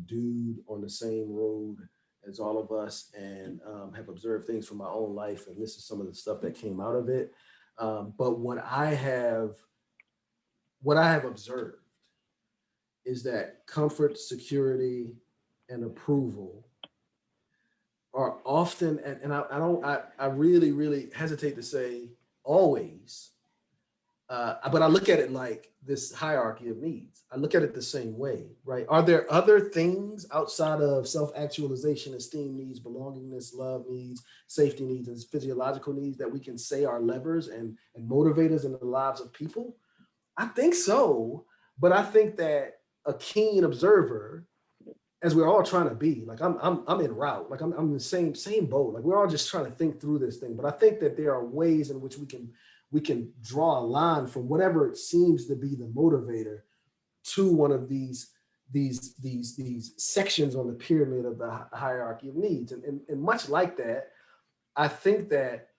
dude on the same road as all of us, and have observed things from my own life. And this is some of the stuff that came out of it. But what I have observed is that comfort, security, and approval are often, and I really, really hesitate to say always, but I look at it like this hierarchy of needs. I look at it the same way, right? Are there other things outside of self-actualization, esteem needs, belongingness, love needs, safety needs, and physiological needs that we can say are levers and motivators in the lives of people? I think so, but I think that a keen observer, as we're all trying to be, like I'm en route, like I'm in the same boat. Like we're all just trying to think through this thing. But I think that there are ways in which we can draw a line from whatever it seems to be the motivator to one of these sections on the pyramid of the hierarchy of needs. And much like that, I think that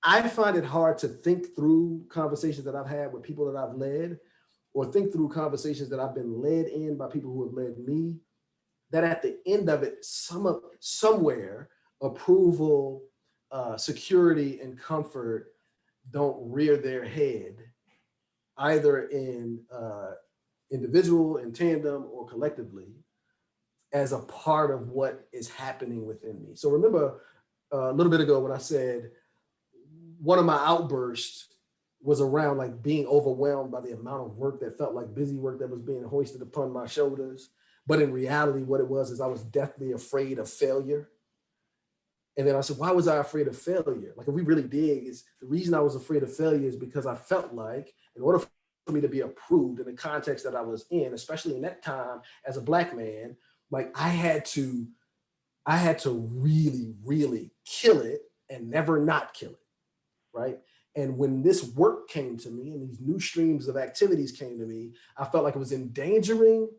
I find it hard to think through conversations that I've had with people that I've led, or think through conversations that I've been led in by people who have led me, that at the end of it, somewhere, approval, security, and comfort don't rear their head, either in individual, in tandem, or collectively, as a part of what is happening within me. So remember a little bit ago when I said one of my outbursts was around like being overwhelmed by the amount of work that felt like busy work that was being hoisted upon my shoulders. But in reality, what it was is I was deathly afraid of failure. And then I said, why was I afraid of failure? Like if we really dig, is the reason I was afraid of failure is because I felt like in order for me to be approved in the context that I was in, especially in that time as a Black man, like I had to really, really kill it and never not kill it, right? And when this work came to me and these new streams of activities came to me, I felt like it was endangering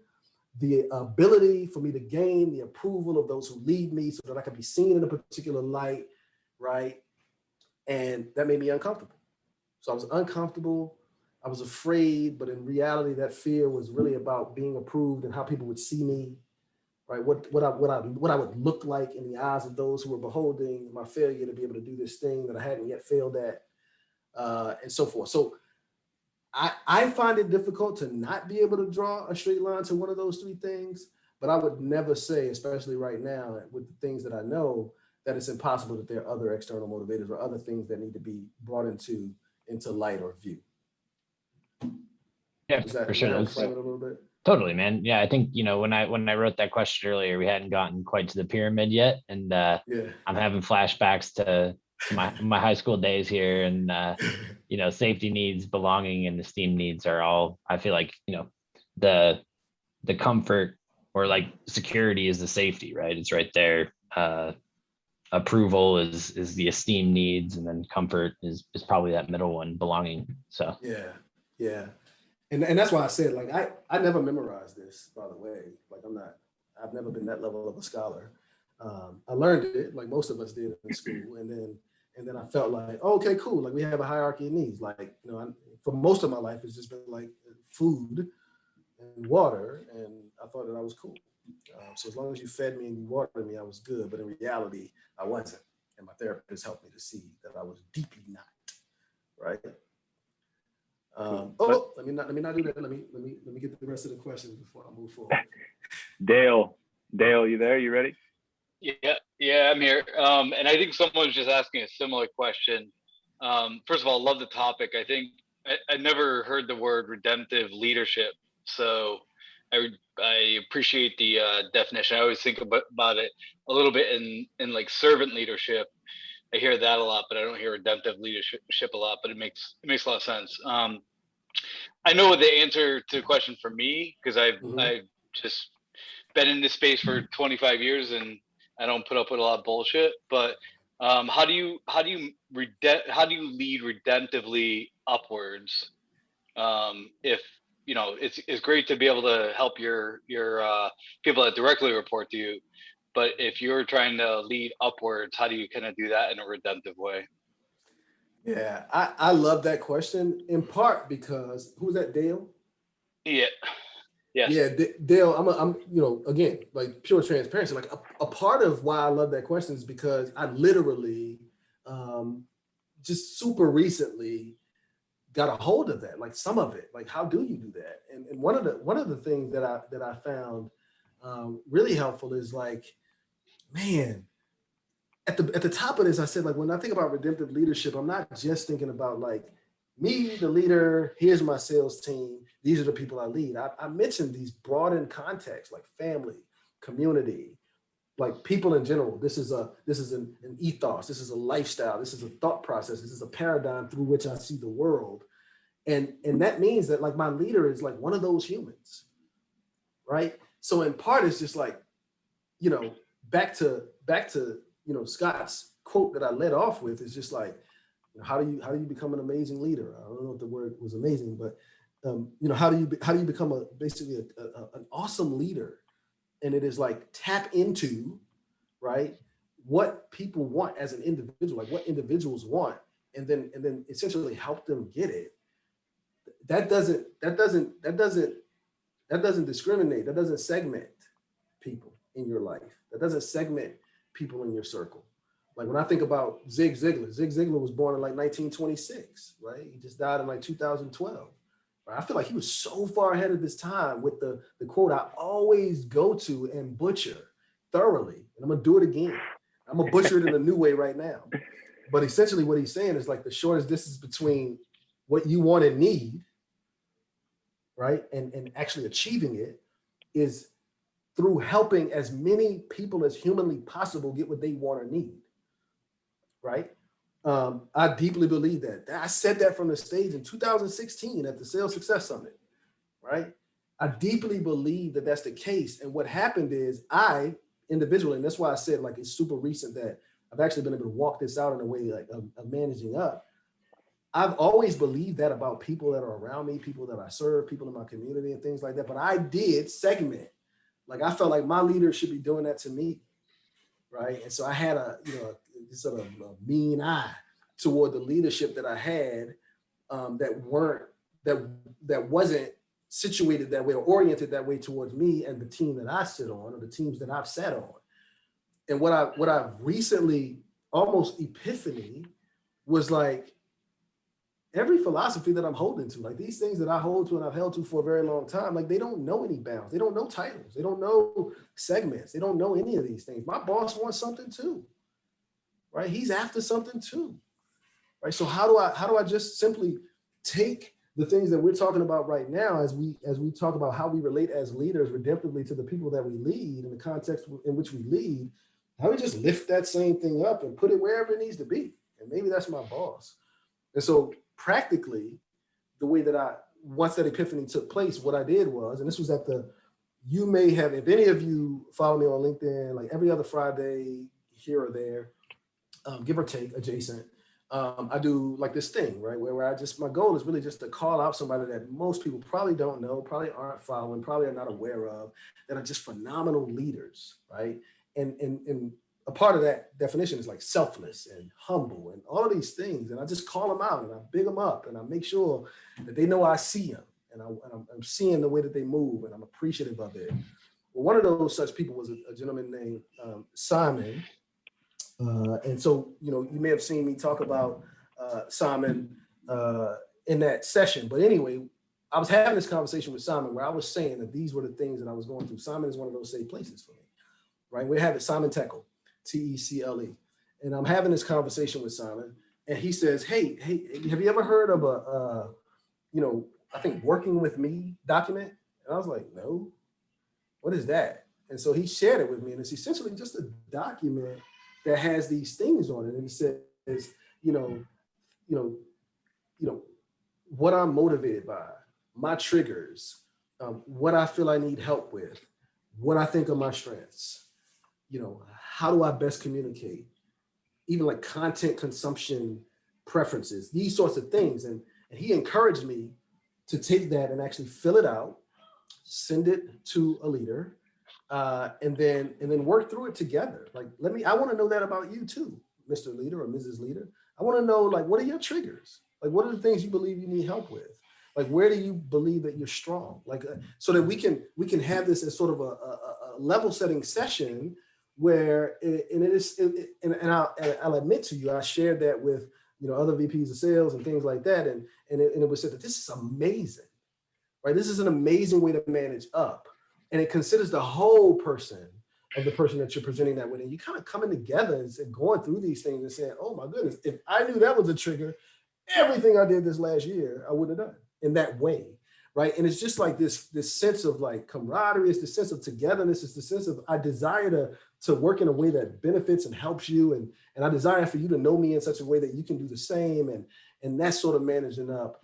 the ability for me to gain the approval of those who lead me so that I could be seen in a particular light, right? And that made me uncomfortable. So I was uncomfortable, I was afraid, but in reality, that fear was really about being approved and how people would see me, right? What I would look like in the eyes of those who were beholding my failure to be able to do this thing that I hadn't yet failed at, and so forth. So I find it difficult to not be able to draw a straight line to one of those three things, but I would never say, especially right now with the things that I know, that it's impossible that there are other external motivators or other things that need to be brought into light or view. Yeah, for sure. That's frame it a little bit? Totally, man. Yeah, I think, when I wrote that question earlier, we hadn't gotten quite to the pyramid yet. And I'm having flashbacks to my high school days here, and safety needs, belonging, and esteem needs are all, I feel like, the comfort or like security is the safety, right? It's right there. Approval is the esteem needs, and then comfort is probably that middle one, belonging. So yeah. And that's why I said, like, I never memorized this, by the way. Like I've never been that level of a scholar. I learned it like most of us did in school. And then I felt like, oh, okay, cool. Like we have a hierarchy of needs. Like, for most of my life, it's just been like food and water. And I thought that I was cool. So as long as you fed me and you watered me, I was good. But in reality, I wasn't. And my therapist helped me to see that I was deeply not, right? Let me not do that. Let me get the rest of the questions before I move forward. Dale, you there? You ready? Yeah, I'm here. And I think someone was just asking a similar question. First of all, love the topic. I think I never heard the word redemptive leadership, so I appreciate the definition. I always think about it a little bit in like servant leadership. I hear that a lot, but I don't hear redemptive leadership a lot. But it makes a lot of sense. I know the answer to the question for me because I've just been in this space for 25 years and I don't put up with a lot of bullshit. But how do you lead redemptively upwards? If it's great to be able to help your people that directly report to you, but if you're trying to lead upwards, how do you kind of do that in a redemptive way? Yeah, I love that question, in part because who's that, Dale? Yeah. Yes. Yeah, Dale, I'm again, like pure transparency. Like a part of why I love that question is because I literally just super recently got a hold of that, like some of it. Like, how do you do that? And one of the things that I found really helpful is like, man, at the top of this, I said, like, when I think about redemptive leadership, I'm not just thinking about like me, the leader, here's my sales team, these are the people I lead. I mentioned these broadened contexts like family, community, like people in general. This is an ethos, this is a lifestyle, this is a thought process, this is a paradigm through which I see the world. And that means that like my leader is like one of those humans, right? So in part, it's just like, back to Scott's quote that I led off with is just like, how do you become an amazing leader? I don't know if the word was amazing, but how do you become basically an awesome leader? And it is like tap into, right, what people want as an individual, like what individuals want, and then essentially help them get it. That doesn't discriminate. That doesn't segment people in your life. That doesn't segment people in your circle. Like when I think about Zig Ziglar was born in like 1926, right? He just died in like 2012. Right? I feel like he was so far ahead of his time with the quote I always go to and butcher thoroughly. And I'm gonna do it again. I'm gonna butcher it in a new way right now. But essentially what he's saying is like the shortest distance between what you want and need, right? And actually achieving it is through helping as many people as humanly possible get what they want or need, right? I deeply believe that. I said that from the stage in 2016 at the Sales Success Summit, right? I deeply believe that that's the case. And what happened is I individually, and that's why I said like it's super recent that I've actually been able to walk this out in a way like of managing up. I've always believed that about people that are around me, people that I serve, people in my community and things like that. But I did segment. Like I felt like my leaders should be doing that to me, right? And so I had a sort of a mean eye toward the leadership that I had that wasn't situated that way or oriented that way towards me and the team that I sit on or the teams that I've sat on. And what I've recently almost epiphany was like, every philosophy that I'm holding to, like these things that I hold to and I've held to for a very long time, like they don't know any bounds. They don't know titles. They don't know segments. They don't know any of these things. My boss wants something too, right? He's after something too, right? So how do I just simply take the things that we're talking about right now as we talk about how we relate as leaders redemptively to the people that we lead in the context in which we lead, how we just lift that same thing up and put it wherever it needs to be. And maybe that's my boss. And so practically, the way that once that epiphany took place, what I did was, and this was you may have, if any of you follow me on LinkedIn, like every other Friday here or there, give or take, adjacent, I do like this thing, right? Where my goal is really just to call out somebody that most people probably don't know, probably aren't following, probably are not aware of, that are just phenomenal leaders, right? And a part of that definition is like selfless and humble and all of these things. And I just call them out and I big them up and I make sure that they know I see them and I'm seeing the way that they move and I'm appreciative of it. Well, one of those such people was a gentleman named Simon. And so, you may have seen me talk about Simon in that session. But anyway, I was having this conversation with Simon where I was saying that these were the things that I was going through. Simon is one of those safe places for me, right? We have it, Simon Teckle. Tecle. And I'm having this conversation with Simon and he says, hey, have you ever heard of I think Working With Me document? And I was like, no, what is that? And so he shared it with me and it's essentially just a document that has these things on it. And it says, what I'm motivated by, my triggers, what I feel I need help with, what I think are my strengths. how do I best communicate? Even like content consumption preferences, these sorts of things. And he encouraged me to take that and actually fill it out, send it to a leader, and then work through it together. Like, I want to know that about you too, Mr. Leader or Mrs. Leader. I want to know, like, what are your triggers? Like, what are the things you believe you need help with? Like, where do you believe that you're strong? Like, so that we can have this as sort of a level setting session where, I'll admit to you, I shared that with, other VPs of sales and things like that. And it was said that this is amazing, right? This is an amazing way to manage up. And it considers the whole person of the person that you're presenting that with. And you kind of coming together and going through these things and saying, oh my goodness, if I knew that was a trigger, everything I did this last year, I wouldn't have done in that way, right? And it's just like this sense of like camaraderie, it's the sense of togetherness, it's the sense of I desire to work in a way that benefits and helps you. And I desire for you to know me in such a way that you can do the same. And that's sort of managing up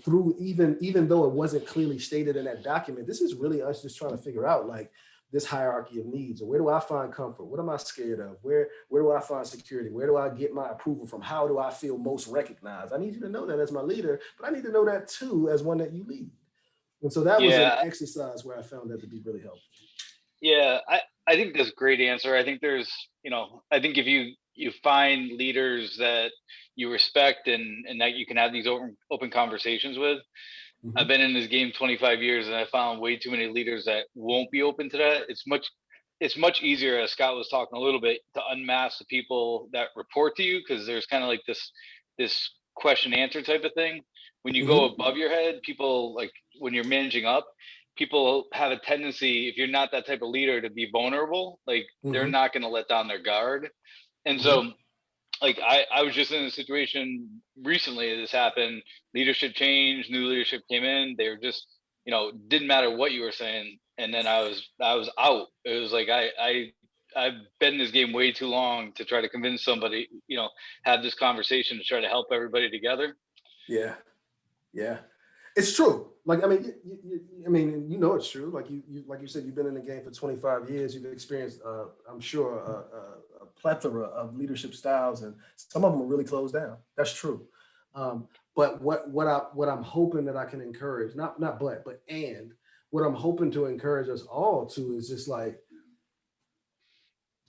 through, even though it wasn't clearly stated in that document. This is really us just trying to figure out like this hierarchy of needs. Or where do I find comfort? What am I scared of? Where do I find security? Where do I get my approval from? How do I feel most recognized? I need you to know that as my leader, but I need to know that too as one that you lead. And so that was an exercise where I found that to be really helpful. Yeah, I think that's a great answer. I think there's, I think if you find leaders that you respect and that you can have these open conversations with. Mm-hmm. I've been in this game 25 years and I found way too many leaders that won't be open to that. It's much easier, as Scott was talking a little bit, to unmask the people that report to you, because there's kind of like this question answer type of thing. When you go above your head, people, like when you're managing up, people have a tendency, if you're not that type of leader, to be vulnerable. Like they're not going to let down their guard. And so like I was just in a situation recently, this happened, leadership changed, new leadership came in, they were just, didn't matter what you were saying. And then I was out. It was like, I've been in this game way too long to try to convince somebody, have this conversation to try to help everybody together. Yeah. Yeah. It's true. Like, I mean, it's true. Like you said, you've been in the game for 25 years. You've experienced, I'm sure, a plethora of leadership styles, and some of them are really closed down. That's true. But what I'm hoping that I can encourage, what I'm hoping to encourage us all to is just like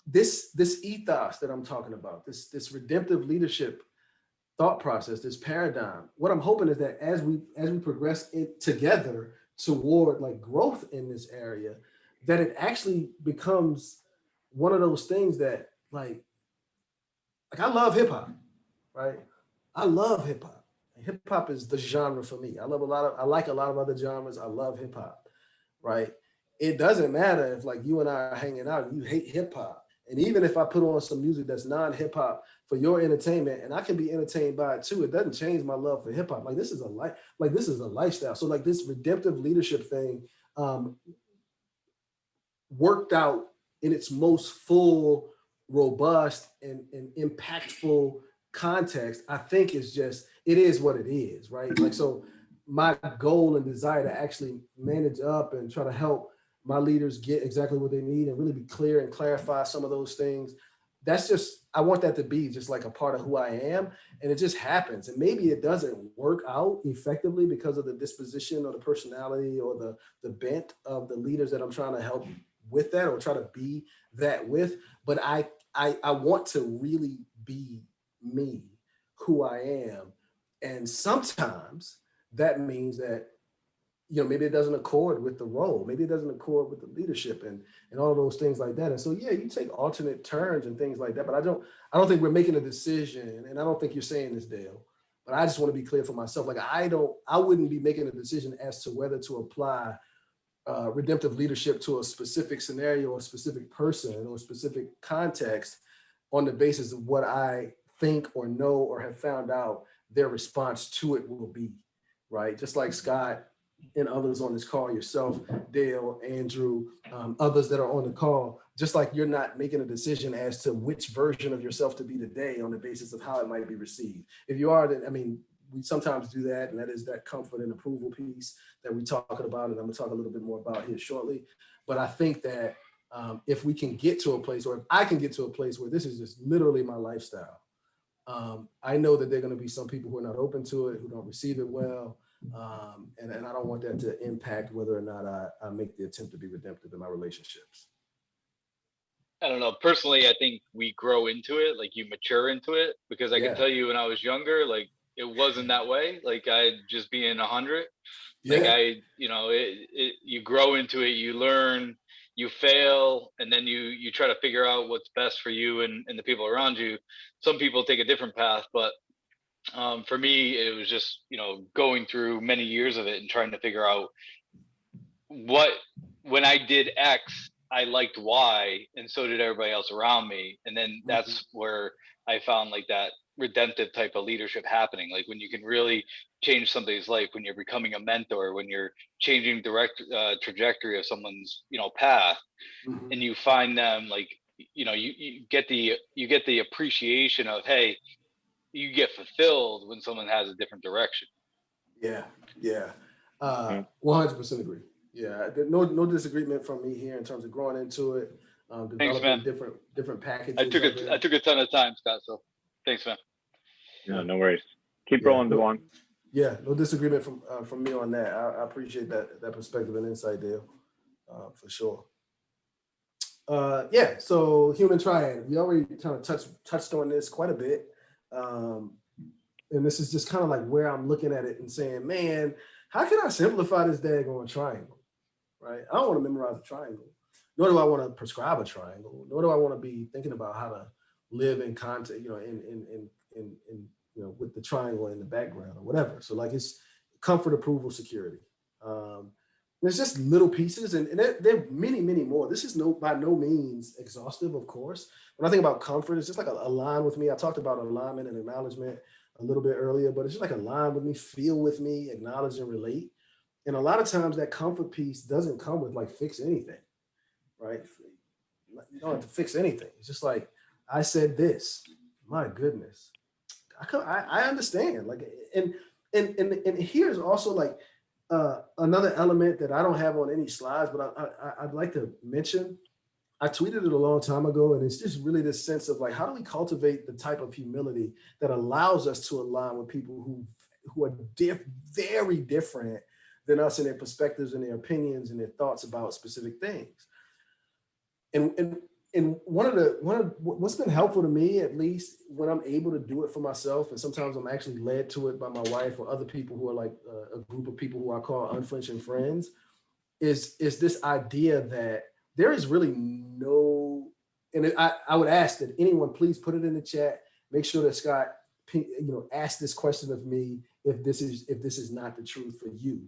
this ethos that I'm talking about, this redemptive leadership thought process, this paradigm. What I'm hoping is that as we progress it together toward like growth in this area, that it actually becomes one of those things that like I love hip hop, right? I love hip hop. Hip hop is the genre for me. I like a lot of other genres. I love hip hop, right? It doesn't matter if like you and I are hanging out and you hate hip hop. And even if I put on some music that's non-hip hop for your entertainment, and I can be entertained by it too, it doesn't change my love for hip hop. Like this is a lifestyle. So like this redemptive leadership thing worked out in its most full, robust, and impactful context. I think it is what it is, right? Like, so my goal and desire to actually manage up and try to help my leaders get exactly what they need and really be clear and clarify some of those things. I want that to be just like a part of who I am. And it just happens. And maybe it doesn't work out effectively because of the disposition or the personality or the bent of the leaders that I'm trying to help with that or try to be that with. But I want to really be me, who I am. And sometimes that means that, maybe it doesn't accord with the role. Maybe it doesn't accord with the leadership and all of those things like that. And so, yeah, you take alternate turns and things like that, but I don't think we're making a decision. And I don't think you're saying this, Dale, but I just want to be clear for myself. Like I wouldn't be making a decision as to whether to apply redemptive leadership to a specific scenario or a specific person or a specific context on the basis of what I think or know or have found out their response to it will be, right? Just like Scott and others on this call, yourself, Dale, Andrew, others that are on the call, just like you're not making a decision as to which version of yourself to be today on the basis of how it might be received. If you are, then, we sometimes do that, and that is that comfort and approval piece that we're talking about, and I'm gonna talk a little bit more about here shortly. But I think that If we can get to a place, or if I can get to a place where this is just literally my lifestyle, I know that there are going to be some people who are not open to it, who don't receive it well. And I don't want that to impact whether or not I make the attempt to be redemptive in my relationships. I don't know. Personally, I think we grow into it, like you mature into it, because I can tell you when I was younger, like it wasn't that way. Like I'd just be in 100. Like you grow into it, you learn, you fail, and then you try to figure out what's best for you and the people around you. Some people take a different path, but for me, it was just, going through many years of it and trying to figure out when I did X, I liked Y, and so did everybody else around me. And then that's where I found like that redemptive type of leadership happening. Like when you can really change somebody's life, when you're becoming a mentor, when you're changing trajectory of someone's, path, and you find them like, you get the appreciation of, hey, you get fulfilled when someone has a different direction. Yeah. 100% agree. Yeah, no disagreement from me here in terms of growing into it, developing different packages. I took a ton of time, Scott. So thanks, man. No worries. Keep rolling, DeJuan. Yeah, no disagreement from me on that. I appreciate that perspective and insight, Dale, for sure. So human triad. We already kind of touched on this quite a bit, and this is just kind of like where I'm looking at it and saying, man, how can I simplify this daggone triangle? Right? I don't want to memorize a triangle, nor do I want to prescribe a triangle, nor do I want to be thinking about how to live in context, in with the triangle in the background or whatever. So like it's comfort, approval, security. There's just little pieces, and there are many, many more. This is by no means exhaustive, of course. When I think about comfort, it's just like align with me. I talked about alignment and acknowledgement a little bit earlier, but it's just like align with me, feel with me, acknowledge and relate. And a lot of times that comfort piece doesn't come with like fix anything, right? You don't have to fix anything. It's just like, I said this, my goodness. I understand. Like, and here's also like another element that I don't have on any slides, but I'd like to mention. I tweeted it a long time ago, and it's just really this sense of like, how do we cultivate the type of humility that allows us to align with people who are very different than us in their perspectives and their opinions and their thoughts about specific things. And one of what's been helpful to me, at least when I'm able to do it for myself, and sometimes I'm actually led to it by my wife or other people who are like a group of people who I call unflinching friends, is this idea that there is really no, and I would ask that anyone please put it in the chat. Make sure that Scott, ask this question of me if this is not the truth for you.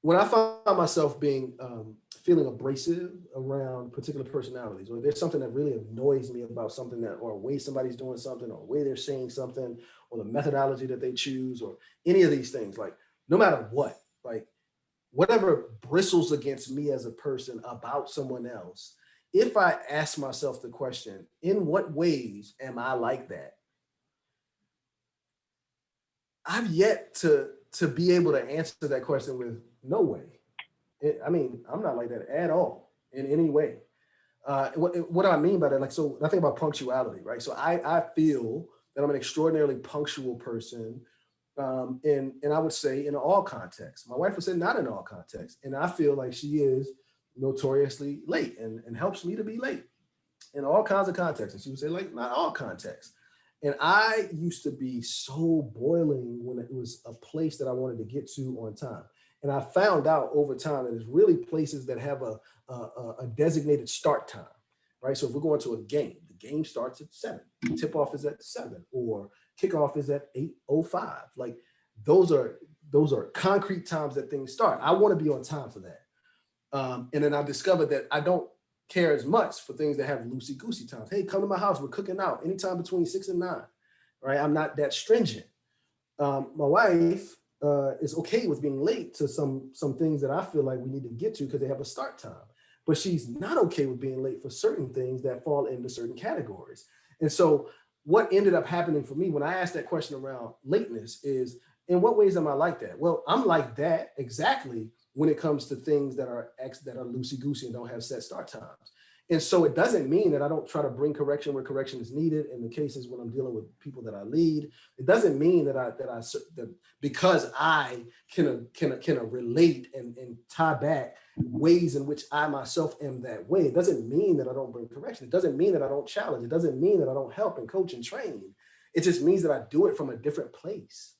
When I find myself feeling abrasive around particular personalities, or there's something that really annoys me about something or a way somebody's doing something, or a way they're saying something, or the methodology that they choose, or any of these things, like no matter what, like whatever bristles against me as a person about someone else, if I ask myself the question, in what ways am I like that? I've yet to be able to answer that question with no way. I'm not like that at all in any way. What do I mean by that? Like, so I think about punctuality, right? So I feel that I'm an extraordinarily punctual person, and I would say in all contexts. My wife would say not in all contexts, and I feel like she is notoriously late and helps me to be late in all kinds of contexts. And she would say like not all contexts. And I used to be so boiling when it was a place that I wanted to get to on time. And I found out over time that it's really places that have a designated start time, right? So if we're going to a game, the game starts at 7, tip off is at 7, or kickoff is at 8:05. Like those are concrete times that things start. I want to be on time for that. And then I discovered that I don't care as much for things that have loosey-goosey times. Hey, come to my house, we're cooking out anytime between 6 and 9, right? I'm not that stringent. My wife is okay with being late to some things that I feel like we need to get to because they have a start time. But she's not okay with being late for certain things that fall into certain categories. And so what ended up happening for me when I asked that question around lateness is, in what ways am I like that? Well, I'm like that exactly when it comes to things that are loosey-goosey and don't have set start times. And so it doesn't mean that I don't try to bring correction where correction is needed. In the cases when I'm dealing with people that I lead, it doesn't mean that because I can relate and tie back ways in which I myself am that way. It doesn't mean that I don't bring correction. It doesn't mean that I don't challenge. It doesn't mean that I don't help and coach and train. It just means that I do it from a different place.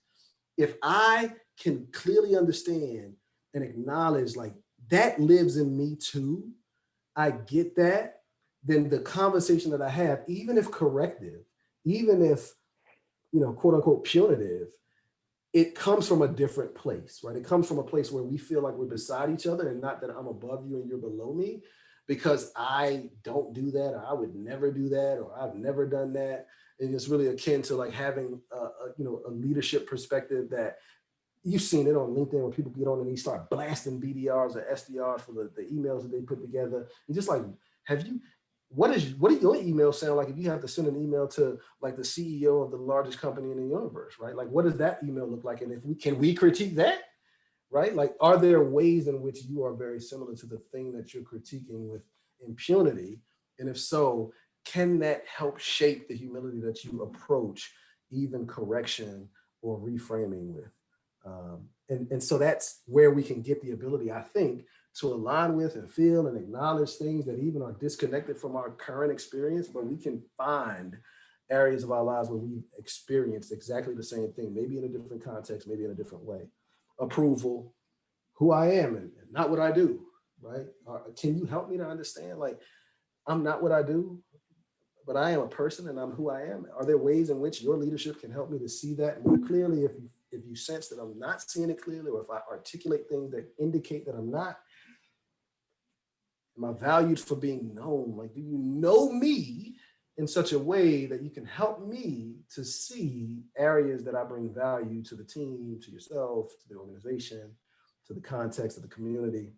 If I can clearly understand and acknowledge like that lives in me too, I get that, then the conversation that I have, even if corrective, even if, quote unquote punitive, it comes from a different place, right? It comes from a place where we feel like we're beside each other and not that I'm above you and you're below me because I don't do that, or I would never do that, or I've never done that. And it's really akin to like having a leadership perspective that you've seen it on LinkedIn when people get on and they start blasting BDRs or SDRs for the emails that they put together. You're just like, what do your emails sound like if you have to send an email to like the CEO of the largest company in the universe, right? Like, what does that email look like? And can we critique that, right? Like, are there ways in which you are very similar to the thing that you're critiquing with impunity? And if so, can that help shape the humility that you approach even correction or reframing with? And so that's where we can get the ability, I think, to align with and feel and acknowledge things that even are disconnected from our current experience, but we can find areas of our lives where we've experienced exactly the same thing, maybe in a different context, maybe in a different way. Approval, who I am and not what I do, right? Can you help me to understand, like, I'm not what I do, but I am a person and I'm who I am? Are there ways in which your leadership can help me to see that more clearly if you sense that I'm not seeing it clearly, or if I articulate things that indicate that I'm not? Am I valued for being known? Like, do you know me in such a way that you can help me to see areas that I bring value to the team, to yourself, to the organization, to the context of the community,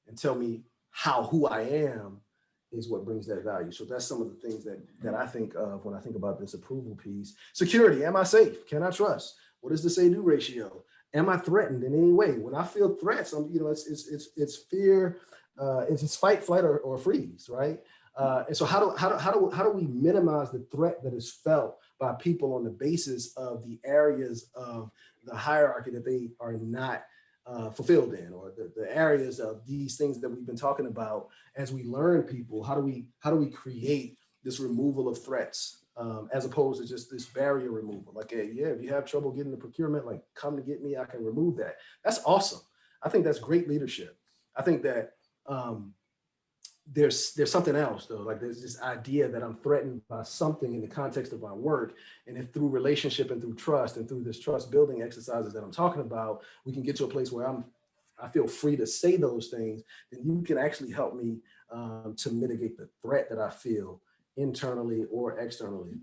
and tell me how who I am is what brings that value. So that's some of the things that I think of when I think about this approval piece. Security, am I safe? Can I trust? What is the say-do ratio? Am I threatened in any way? When I feel threats, it's fear, it's fight, flight, or freeze, right? And so how do we minimize the threat that is felt by people on the basis of the areas of the hierarchy that they are not fulfilled in, or the areas of these things that we've been talking about as we learn people? How do we create this removal of threats? As opposed to just this barrier removal. Like, hey, yeah, if you have trouble getting the procurement, like, come to get me, I can remove that. That's awesome. I think that's great leadership. I think that there's something else though. Like, there's this idea that I'm threatened by something in the context of my work. And if through relationship and through trust and through this trust building exercises that I'm talking about, we can get to a place where I feel free to say those things, then you can actually help me to mitigate the threat that I feel internally or externally.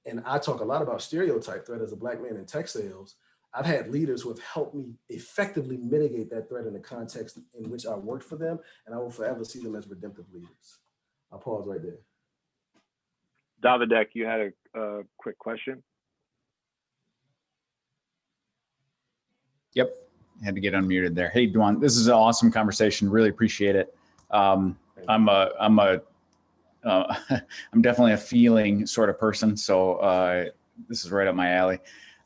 And I talk a lot about stereotype threat as a Black man in tech sales. I've had leaders who have helped me effectively mitigate that threat in the context in which I worked for them, and I will forever see them as redemptive leaders. I'll pause right there. Davidek, you had a quick question. Yep, had to get unmuted there. Hey, DeJuan, this is an awesome conversation. Really appreciate it. I'm definitely a feeling sort of person, so this is right up my alley.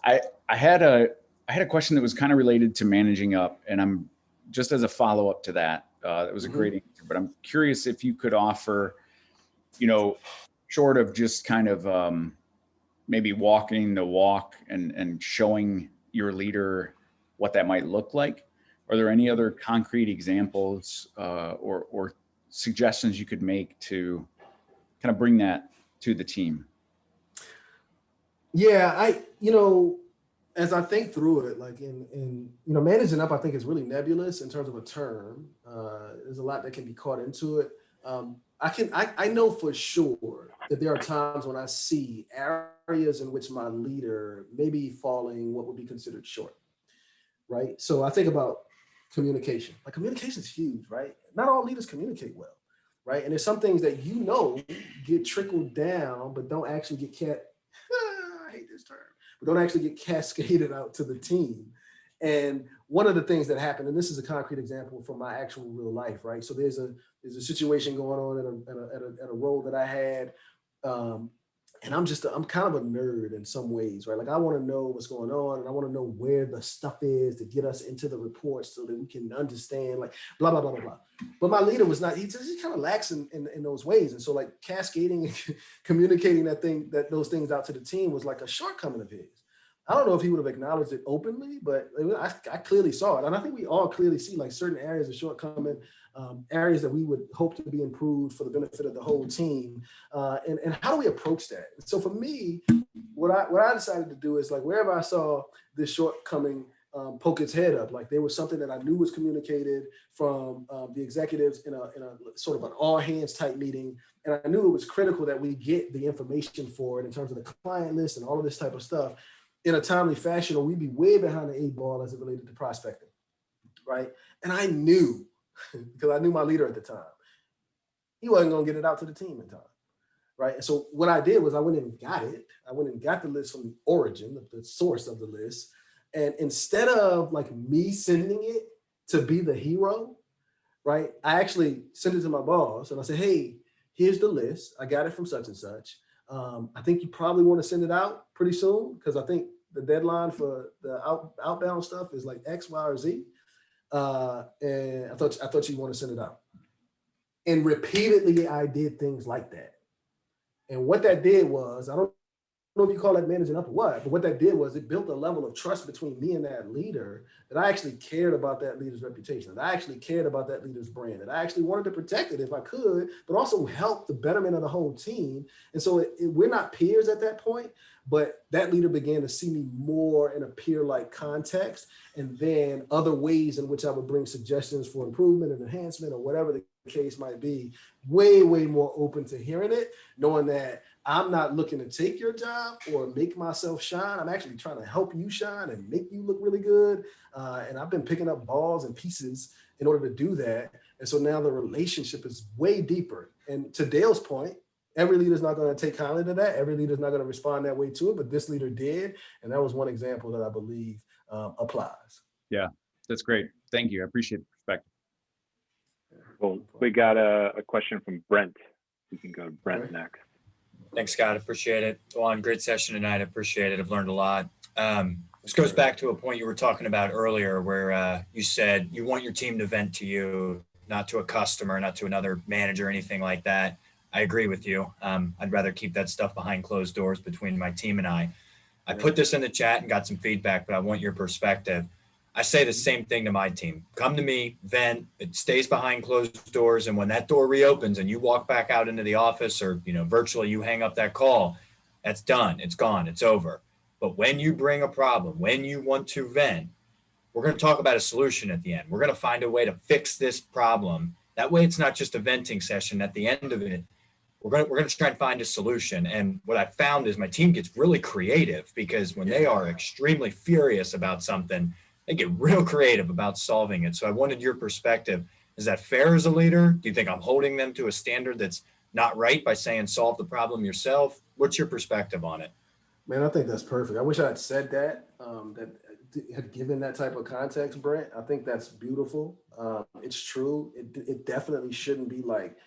I had a question that was kind of related to managing up, and I'm just as a follow-up to that. That was a great answer, but I'm curious if you could offer, short of just kind of maybe walking the walk and showing your leader what that might look like. Are there any other concrete examples or suggestions you could make to kind of bring that to the team? Yeah, as I think through it, like in managing up, I think is really nebulous in terms of a term. There's a lot that can be caught into it. I know for sure that there are times when I see areas in which my leader may be falling what would be considered short, right? So I think about communication. Like, communication is huge, right? Not all leaders communicate well, right? And there's some things that get trickled down, but don't actually get I hate this term, but don't actually get cascaded out to the team. And one of the things that happened, and this is a concrete example from my actual real life, right? So there's a situation going on at a role that I had, and I'm kind of a nerd in some ways, right? Like I want to know what's going on, and I want to know where the stuff is to get us into the reports so that we can understand, like blah blah blah blah blah. But my leader was not. He kind of lacks in those ways, and so like cascading and communicating those things out to the team was like a shortcoming of his. I don't know if he would have acknowledged it openly, but I clearly saw it. And I think we all clearly see like certain areas of shortcoming, areas that we would hope to be improved for the benefit of the whole team. And how do we approach that? So for me, what I decided to do is like wherever I saw this shortcoming poke its head up, like there was something that I knew was communicated from the executives in a sort of an all hands type meeting. And I knew it was critical that we get the information for it in terms of the client list and all of this type of stuff in a timely fashion, or we'd be way behind the 8 ball as it related to prospecting, right? And I knew, because I knew my leader at the time, he wasn't gonna get it out to the team in time, right? And so what I did was I went and got it. I went and got the list from the origin, the source of the list. And instead of like me sending it to be the hero, right? I actually sent it to my boss and I said, hey, here's the list. I got it from such and such. I think you probably want to send it out pretty soon because I think the deadline for the outbound stuff is like X, Y, or Z. And I thought you want to send it out. And repeatedly, I did things like that. And what that did was, I don't know if you call that managing up or what, but what that did was it built a level of trust between me and that leader that I actually cared about that leader's reputation, that I actually cared about that leader's brand, that I actually wanted to protect it if I could, but also help the betterment of the whole team. And so we're not peers at that point, but that leader began to see me more in a peer-like context, and then other ways in which I would bring suggestions for improvement and enhancement or whatever the case might be, way, way more open to hearing it, knowing that I'm not looking to take your job or make myself shine. I'm actually trying to help you shine and make you look really good. And I've been picking up balls and pieces in order to do that. And so now the relationship is way deeper. And to Dale's point, every leader's not going to take kindly to that. Every leader's not going to respond that way to it, but this leader did. And that was one example that I believe applies. Yeah, that's great. Thank you. I appreciate the perspective. Well, we got a question from Brent. We can go to Brent next. Thanks, Scott. Appreciate it. DeJuan, great session tonight. I appreciate it. I've learned a lot. This goes back to a point you were talking about earlier where you said you want your team to vent to you, not to a customer, not to another manager, anything like that. I agree with you. I'd rather keep that stuff behind closed doors between my team and I. I put this in the chat and got some feedback, but I want your perspective. I say the same thing to my team. Come to me, vent, it stays behind closed doors. And when that door reopens and you walk back out into the office or, virtually you hang up that call, that's done. It's gone. It's over. But when you bring a problem, when you want to vent, we're going to talk about a solution at the end. We're going to find a way to fix this problem. That way it's not just a venting session. At the end of it, we're going to try and find a solution. And what I found is my team gets really creative because when they are extremely furious about something, they get real creative about solving it. So I wanted your perspective. Is that fair as a leader? Do you think I'm holding them to a standard that's not right by saying solve the problem yourself? What's your perspective on it? Man, I think that's perfect. I wish I had said that, that had given that type of context, Brent. I think that's beautiful. It's true. It definitely shouldn't be like,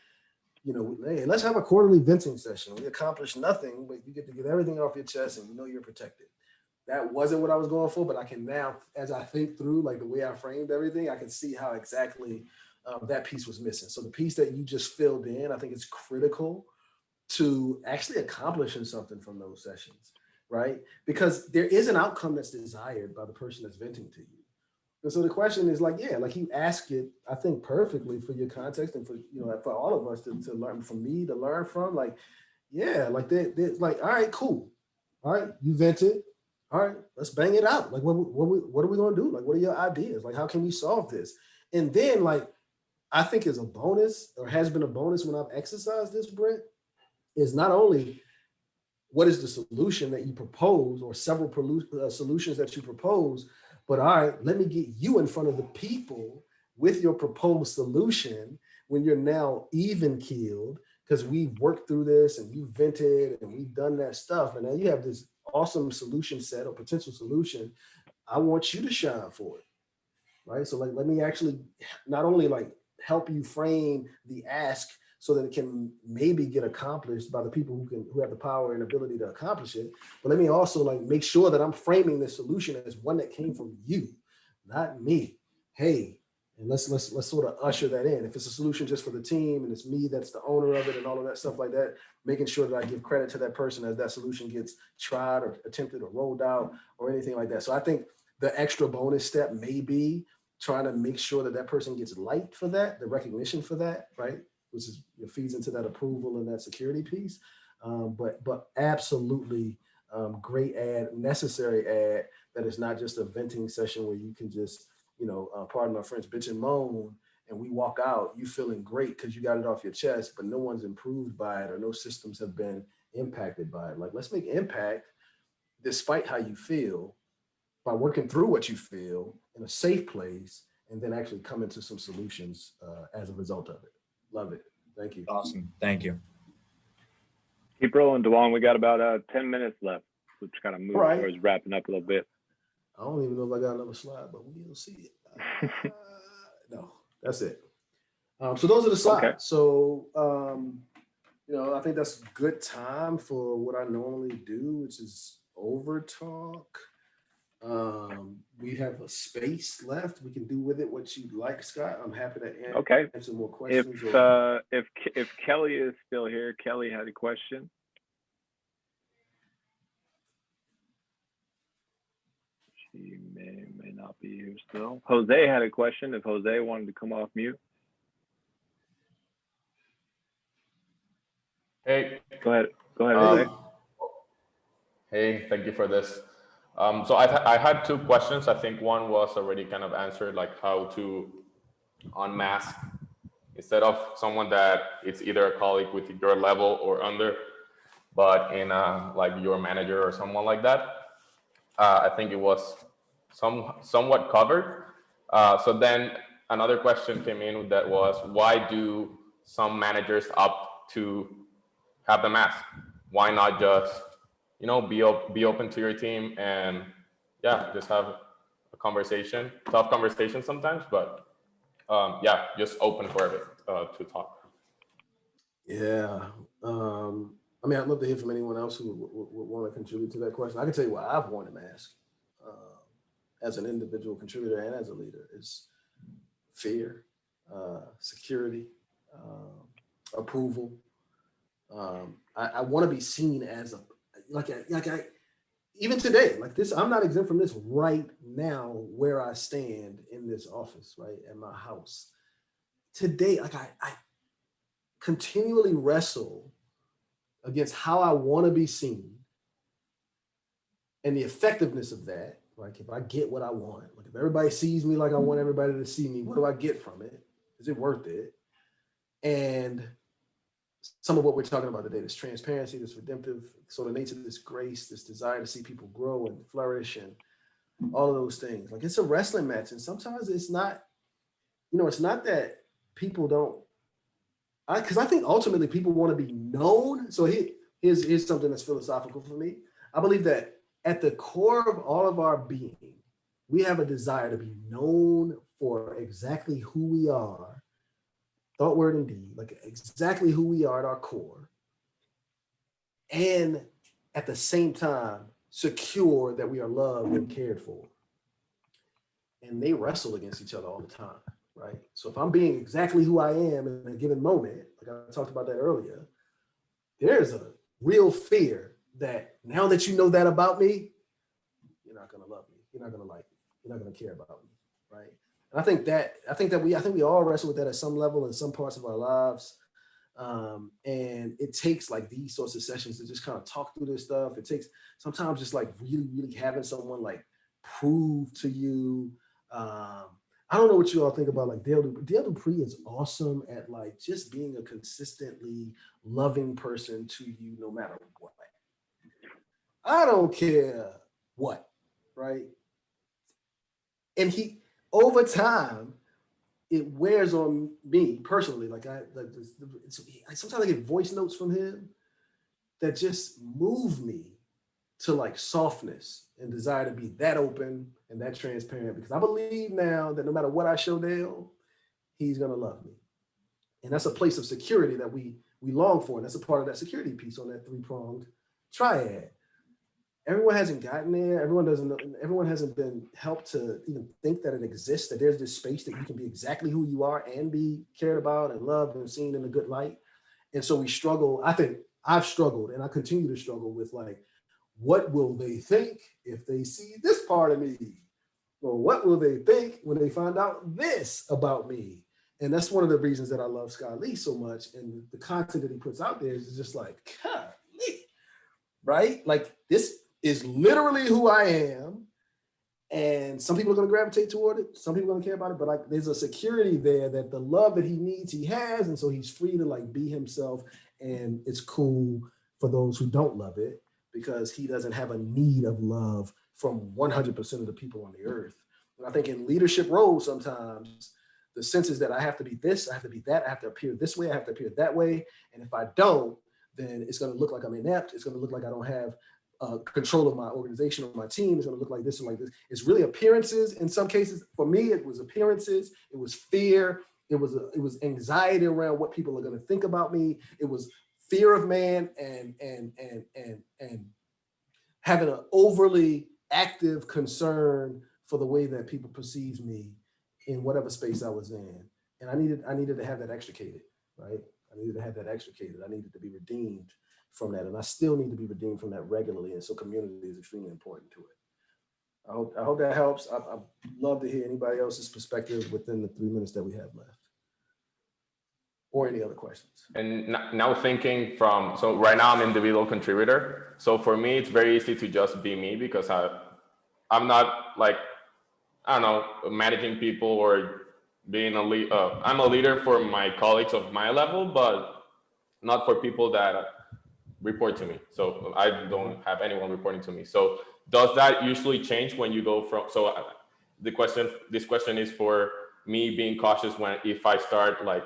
hey, let's have a quarterly venting session. We accomplish nothing, but you get to get everything off your chest and you're protected. That wasn't what I was going for, but I can now, as I think through like the way I framed everything, I can see how exactly that piece was missing. So the piece that you just filled in, I think is critical to actually accomplishing something from those sessions, right? Because there is an outcome that's desired by the person that's venting to you. And so the question is like, like you ask it, I think perfectly for your context and for, for all of us to learn, from me to learn from, like, like they're like, all right, cool. All right, you vented. All right, let's bang it out. Like, what are we going to do? Like, what are your ideas? Like, how can we solve this? And then, like, I think is a bonus, or has been a bonus when I've exercised this, Brent, is not only what is the solution that you propose or several solutions that you propose, but all right, let me get you in front of the people with your proposed solution when you're now even keeled, because we've worked through this and you vented and we've done that stuff. And now you have this awesome solution set or potential solution. I want you to shine for it, right? So like, let me actually not only like help you frame the ask so that it can maybe get accomplished by the people who have the power and ability to accomplish it, but let me also like make sure that I'm framing this solution as one that came from you, not me. Hey, and let's sort of usher that in. If it's a solution just for the team and it's me that's the owner of it and all of that stuff like that, making sure that I give credit to that person as that solution gets tried or attempted or rolled out or anything like that. So I think the extra bonus step may be trying to make sure that that person gets light for that, the recognition for that, right? Which is, feeds into that approval and that security piece. But absolutely great ad, necessary ad, that is not just a venting session where you can just, pardon my French, bitch and moan, and we walk out, you feeling great because you got it off your chest, but no one's improved by it or no systems have been impacted by it. Like, let's make impact despite how you feel by working through what you feel in a safe place, and then actually come into some solutions as a result of it. Love it. Thank you. Awesome. Thank you. Keep rolling, DeJuan. We got about 10 minutes left. So just kind of move Right. towards wrapping up a little bit. I don't even know if I got another slide, but we'll see it. No, that's it. So those are the slides. Okay. So, I think that's a good time for what I normally do, which is over talk. We have a space left. We can do with it what you'd like, Scott. I'm happy to answer more questions. If Kelly is still here, Kelly had a question. She may not be here still. Jose had a question. If Jose wanted to come off mute. Hey. Go ahead, Jose. Hey, thank you for this. So I had two questions. I think one was already kind of answered, like how to unmask instead of someone that it's either a colleague with your level or under, but in like your manager or someone like that. I think it was somewhat covered. So then another question came in that was, why do some managers opt to have the mask? Why not just, be open to your team and just have a conversation, tough conversation sometimes, but just open for it to talk. Yeah. I'd love to hear from anyone else who would want to contribute to that question. I can tell you why I've worn a mask as an individual contributor and as a leader. It's fear, security, approval. I want to be seen as even today, like this, I'm not exempt from this right now where I stand in this office, right, at my house. Today, like I continually wrestle against how I want to be seen and the effectiveness of that. Like, if I get what I want, like if everybody sees me like I want everybody to see me, what do I get from it? Is it worth it? And some of what we're talking about today, this transparency, this redemptive sort of nature, this grace, this desire to see people grow and flourish and all of those things. Like, it's a wrestling match. And sometimes it's not, it's not that people don't, because I think ultimately people want to be known. So here's something that's philosophical for me. I believe that at the core of all of our being, we have a desire to be known for exactly who we are, thought, word, and deed, like exactly who we are at our core. And at the same time, secure that we are loved and cared for. And they wrestle against each other all the time, right? So if I'm being exactly who I am in a given moment, like I talked about that earlier, there's a real fear that now that you know that about me, you're not gonna love me, you're not gonna like me, you're not gonna care about me, right? And I think we all wrestle with that at some level in some parts of our lives. And it takes like these sorts of sessions to just kind of talk through this stuff. It takes sometimes just like really, really having someone like prove to you. I don't know what you all think about like Dale Dupree is awesome at like just being a consistently loving person to you no matter what. I don't care what, right? And he, over time, it wears on me personally. Like sometimes I get voice notes from him that just move me to like softness and desire to be that open and that transparent, because I believe now that no matter what I show Dale, he's gonna love me. And that's a place of security that we long for. And that's a part of that security piece on that three-pronged triad. Everyone hasn't gotten there. Everyone hasn't been helped to even think that it exists, that there's this space that you can be exactly who you are and be cared about and loved and seen in a good light. And so we struggle. I think I've struggled and I continue to struggle with like, what will they think if they see this part of me? Or what will they think when they find out this about me? And that's one of the reasons that I love Scott Lee so much. And the content that he puts out there is just like, golly, right? Like, this is literally who I am. And some people are going to gravitate toward it. Some people are going to care about it. But like, there's a security there that the love that he needs, he has. And so he's free to like be himself. And it's cool for those who don't love it, because he doesn't have a need of love from 100% of the people on the earth. And I think in leadership roles, sometimes the sense is that I have to be this, I have to be that, I have to appear this way, I have to appear that way. And if I don't, then it's going to look like I'm inept. It's going to look like I don't have control of my organization or my team. It's going to look like this and like this. It's really appearances. In some cases, for me, it was appearances. It was fear. It was anxiety around what people are going to think about me. It was fear of man and having an overly active concern for the way that people perceive me in whatever space I was in. And I needed to have that extricated, right? I needed to have that extricated. I needed to be redeemed from that. And I still need to be redeemed from that regularly. And so community is extremely important to it. I hope that helps. I'd love to hear anybody else's perspective within the 3 minutes that we have left. Or any other questions. And now thinking from, so right now I'm an individual contributor. So for me, it's very easy to just be me, because I'm not like, I don't know, managing people or being a lead. I'm a leader for my colleagues of my level, but not for people that report to me. So I don't have anyone reporting to me. So does that usually change when you go from, so this question is for me being cautious if I start like,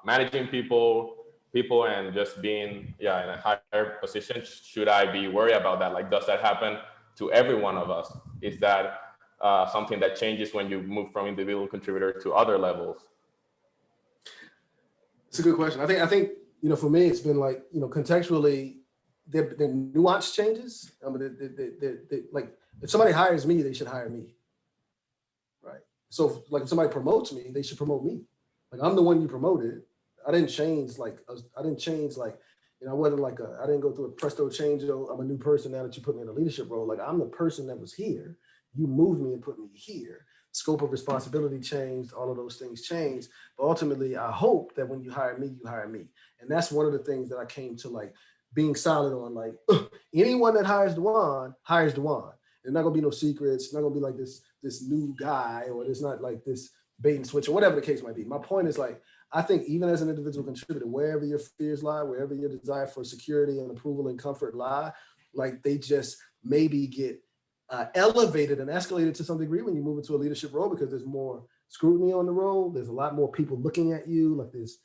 managing people and just being in a higher position. Should I be worried about that? Like, does that happen to every one of us? Is that something that changes when you move from individual contributor to other levels? It's a good question. I think for me, it's been like, contextually, the nuance changes. I mean, like, if somebody hires me, they should hire me, right? So like, if somebody promotes me, they should promote me. Like, I'm the one you promoted. I didn't change like, I wasn't like I didn't go through a presto change. I'm a new person now that you put me in a leadership role. Like, I'm the person that was here. You moved me and put me here. Scope of responsibility changed. All of those things changed. But ultimately, I hope that when you hire me, you hire me. And that's one of the things that I came to like being solid on. Like, anyone that hires DeJuan hires DeJuan. There's not gonna be no secrets. It's not gonna be like this new guy, or there's not like this bait and switch, or whatever the case might be. My point is, like, I think even as an individual contributor, wherever your fears lie, wherever your desire for security and approval and comfort lie, like, they just maybe get elevated and escalated to some degree when you move into a leadership role, because there's more scrutiny on the role. There's a lot more people looking at you. Like, there's,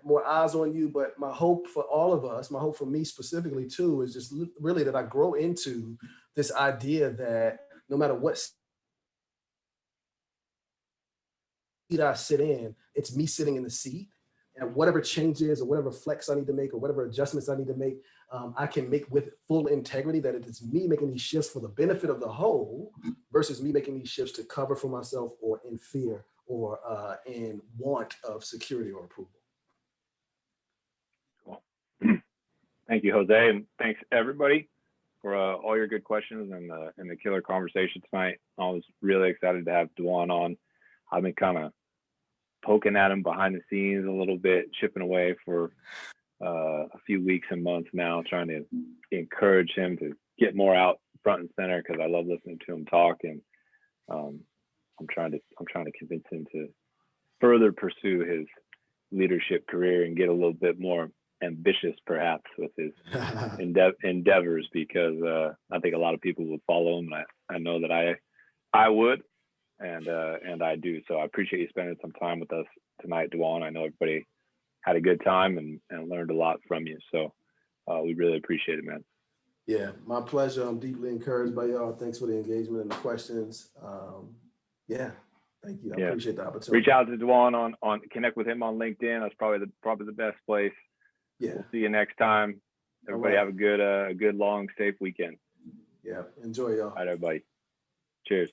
more eyes on you. But my hope for all of us, my hope for me specifically too, is just really that I grow into this idea that no matter what seat I sit in, it's me sitting in the seat, and whatever changes or whatever flex I need to make or whatever adjustments I need to make, I can make with full integrity, that it is me making these shifts for the benefit of the whole versus me making these shifts to cover for myself or in fear or in want of security or approval. Cool. Thank you, Jose, and thanks everybody for all your good questions and the killer conversation tonight. I was really excited to have DeJuan on. I've been kind of poking at him behind the scenes a little bit, chipping away for a few weeks and months now, trying to encourage him to get more out front and center, because I love listening to him talk, and I'm trying to convince him to further pursue his leadership career and get a little bit more ambitious, perhaps, with his endeavors, because I think a lot of people would follow him. And I know that I would, and I do. So I appreciate you spending some time with us tonight, DeJuan. I know everybody had a good time and learned a lot from you. So we really appreciate it, man. Yeah, my pleasure. I'm deeply encouraged by y'all. Thanks for the engagement and the questions. Yeah, thank you. I appreciate the opportunity. Reach out to DeJuan on connect with him on LinkedIn. That's probably the best place. Yeah. We'll see you next time. Everybody have a good long, safe weekend. Yeah, enjoy y'all. All right, everybody. Cheers.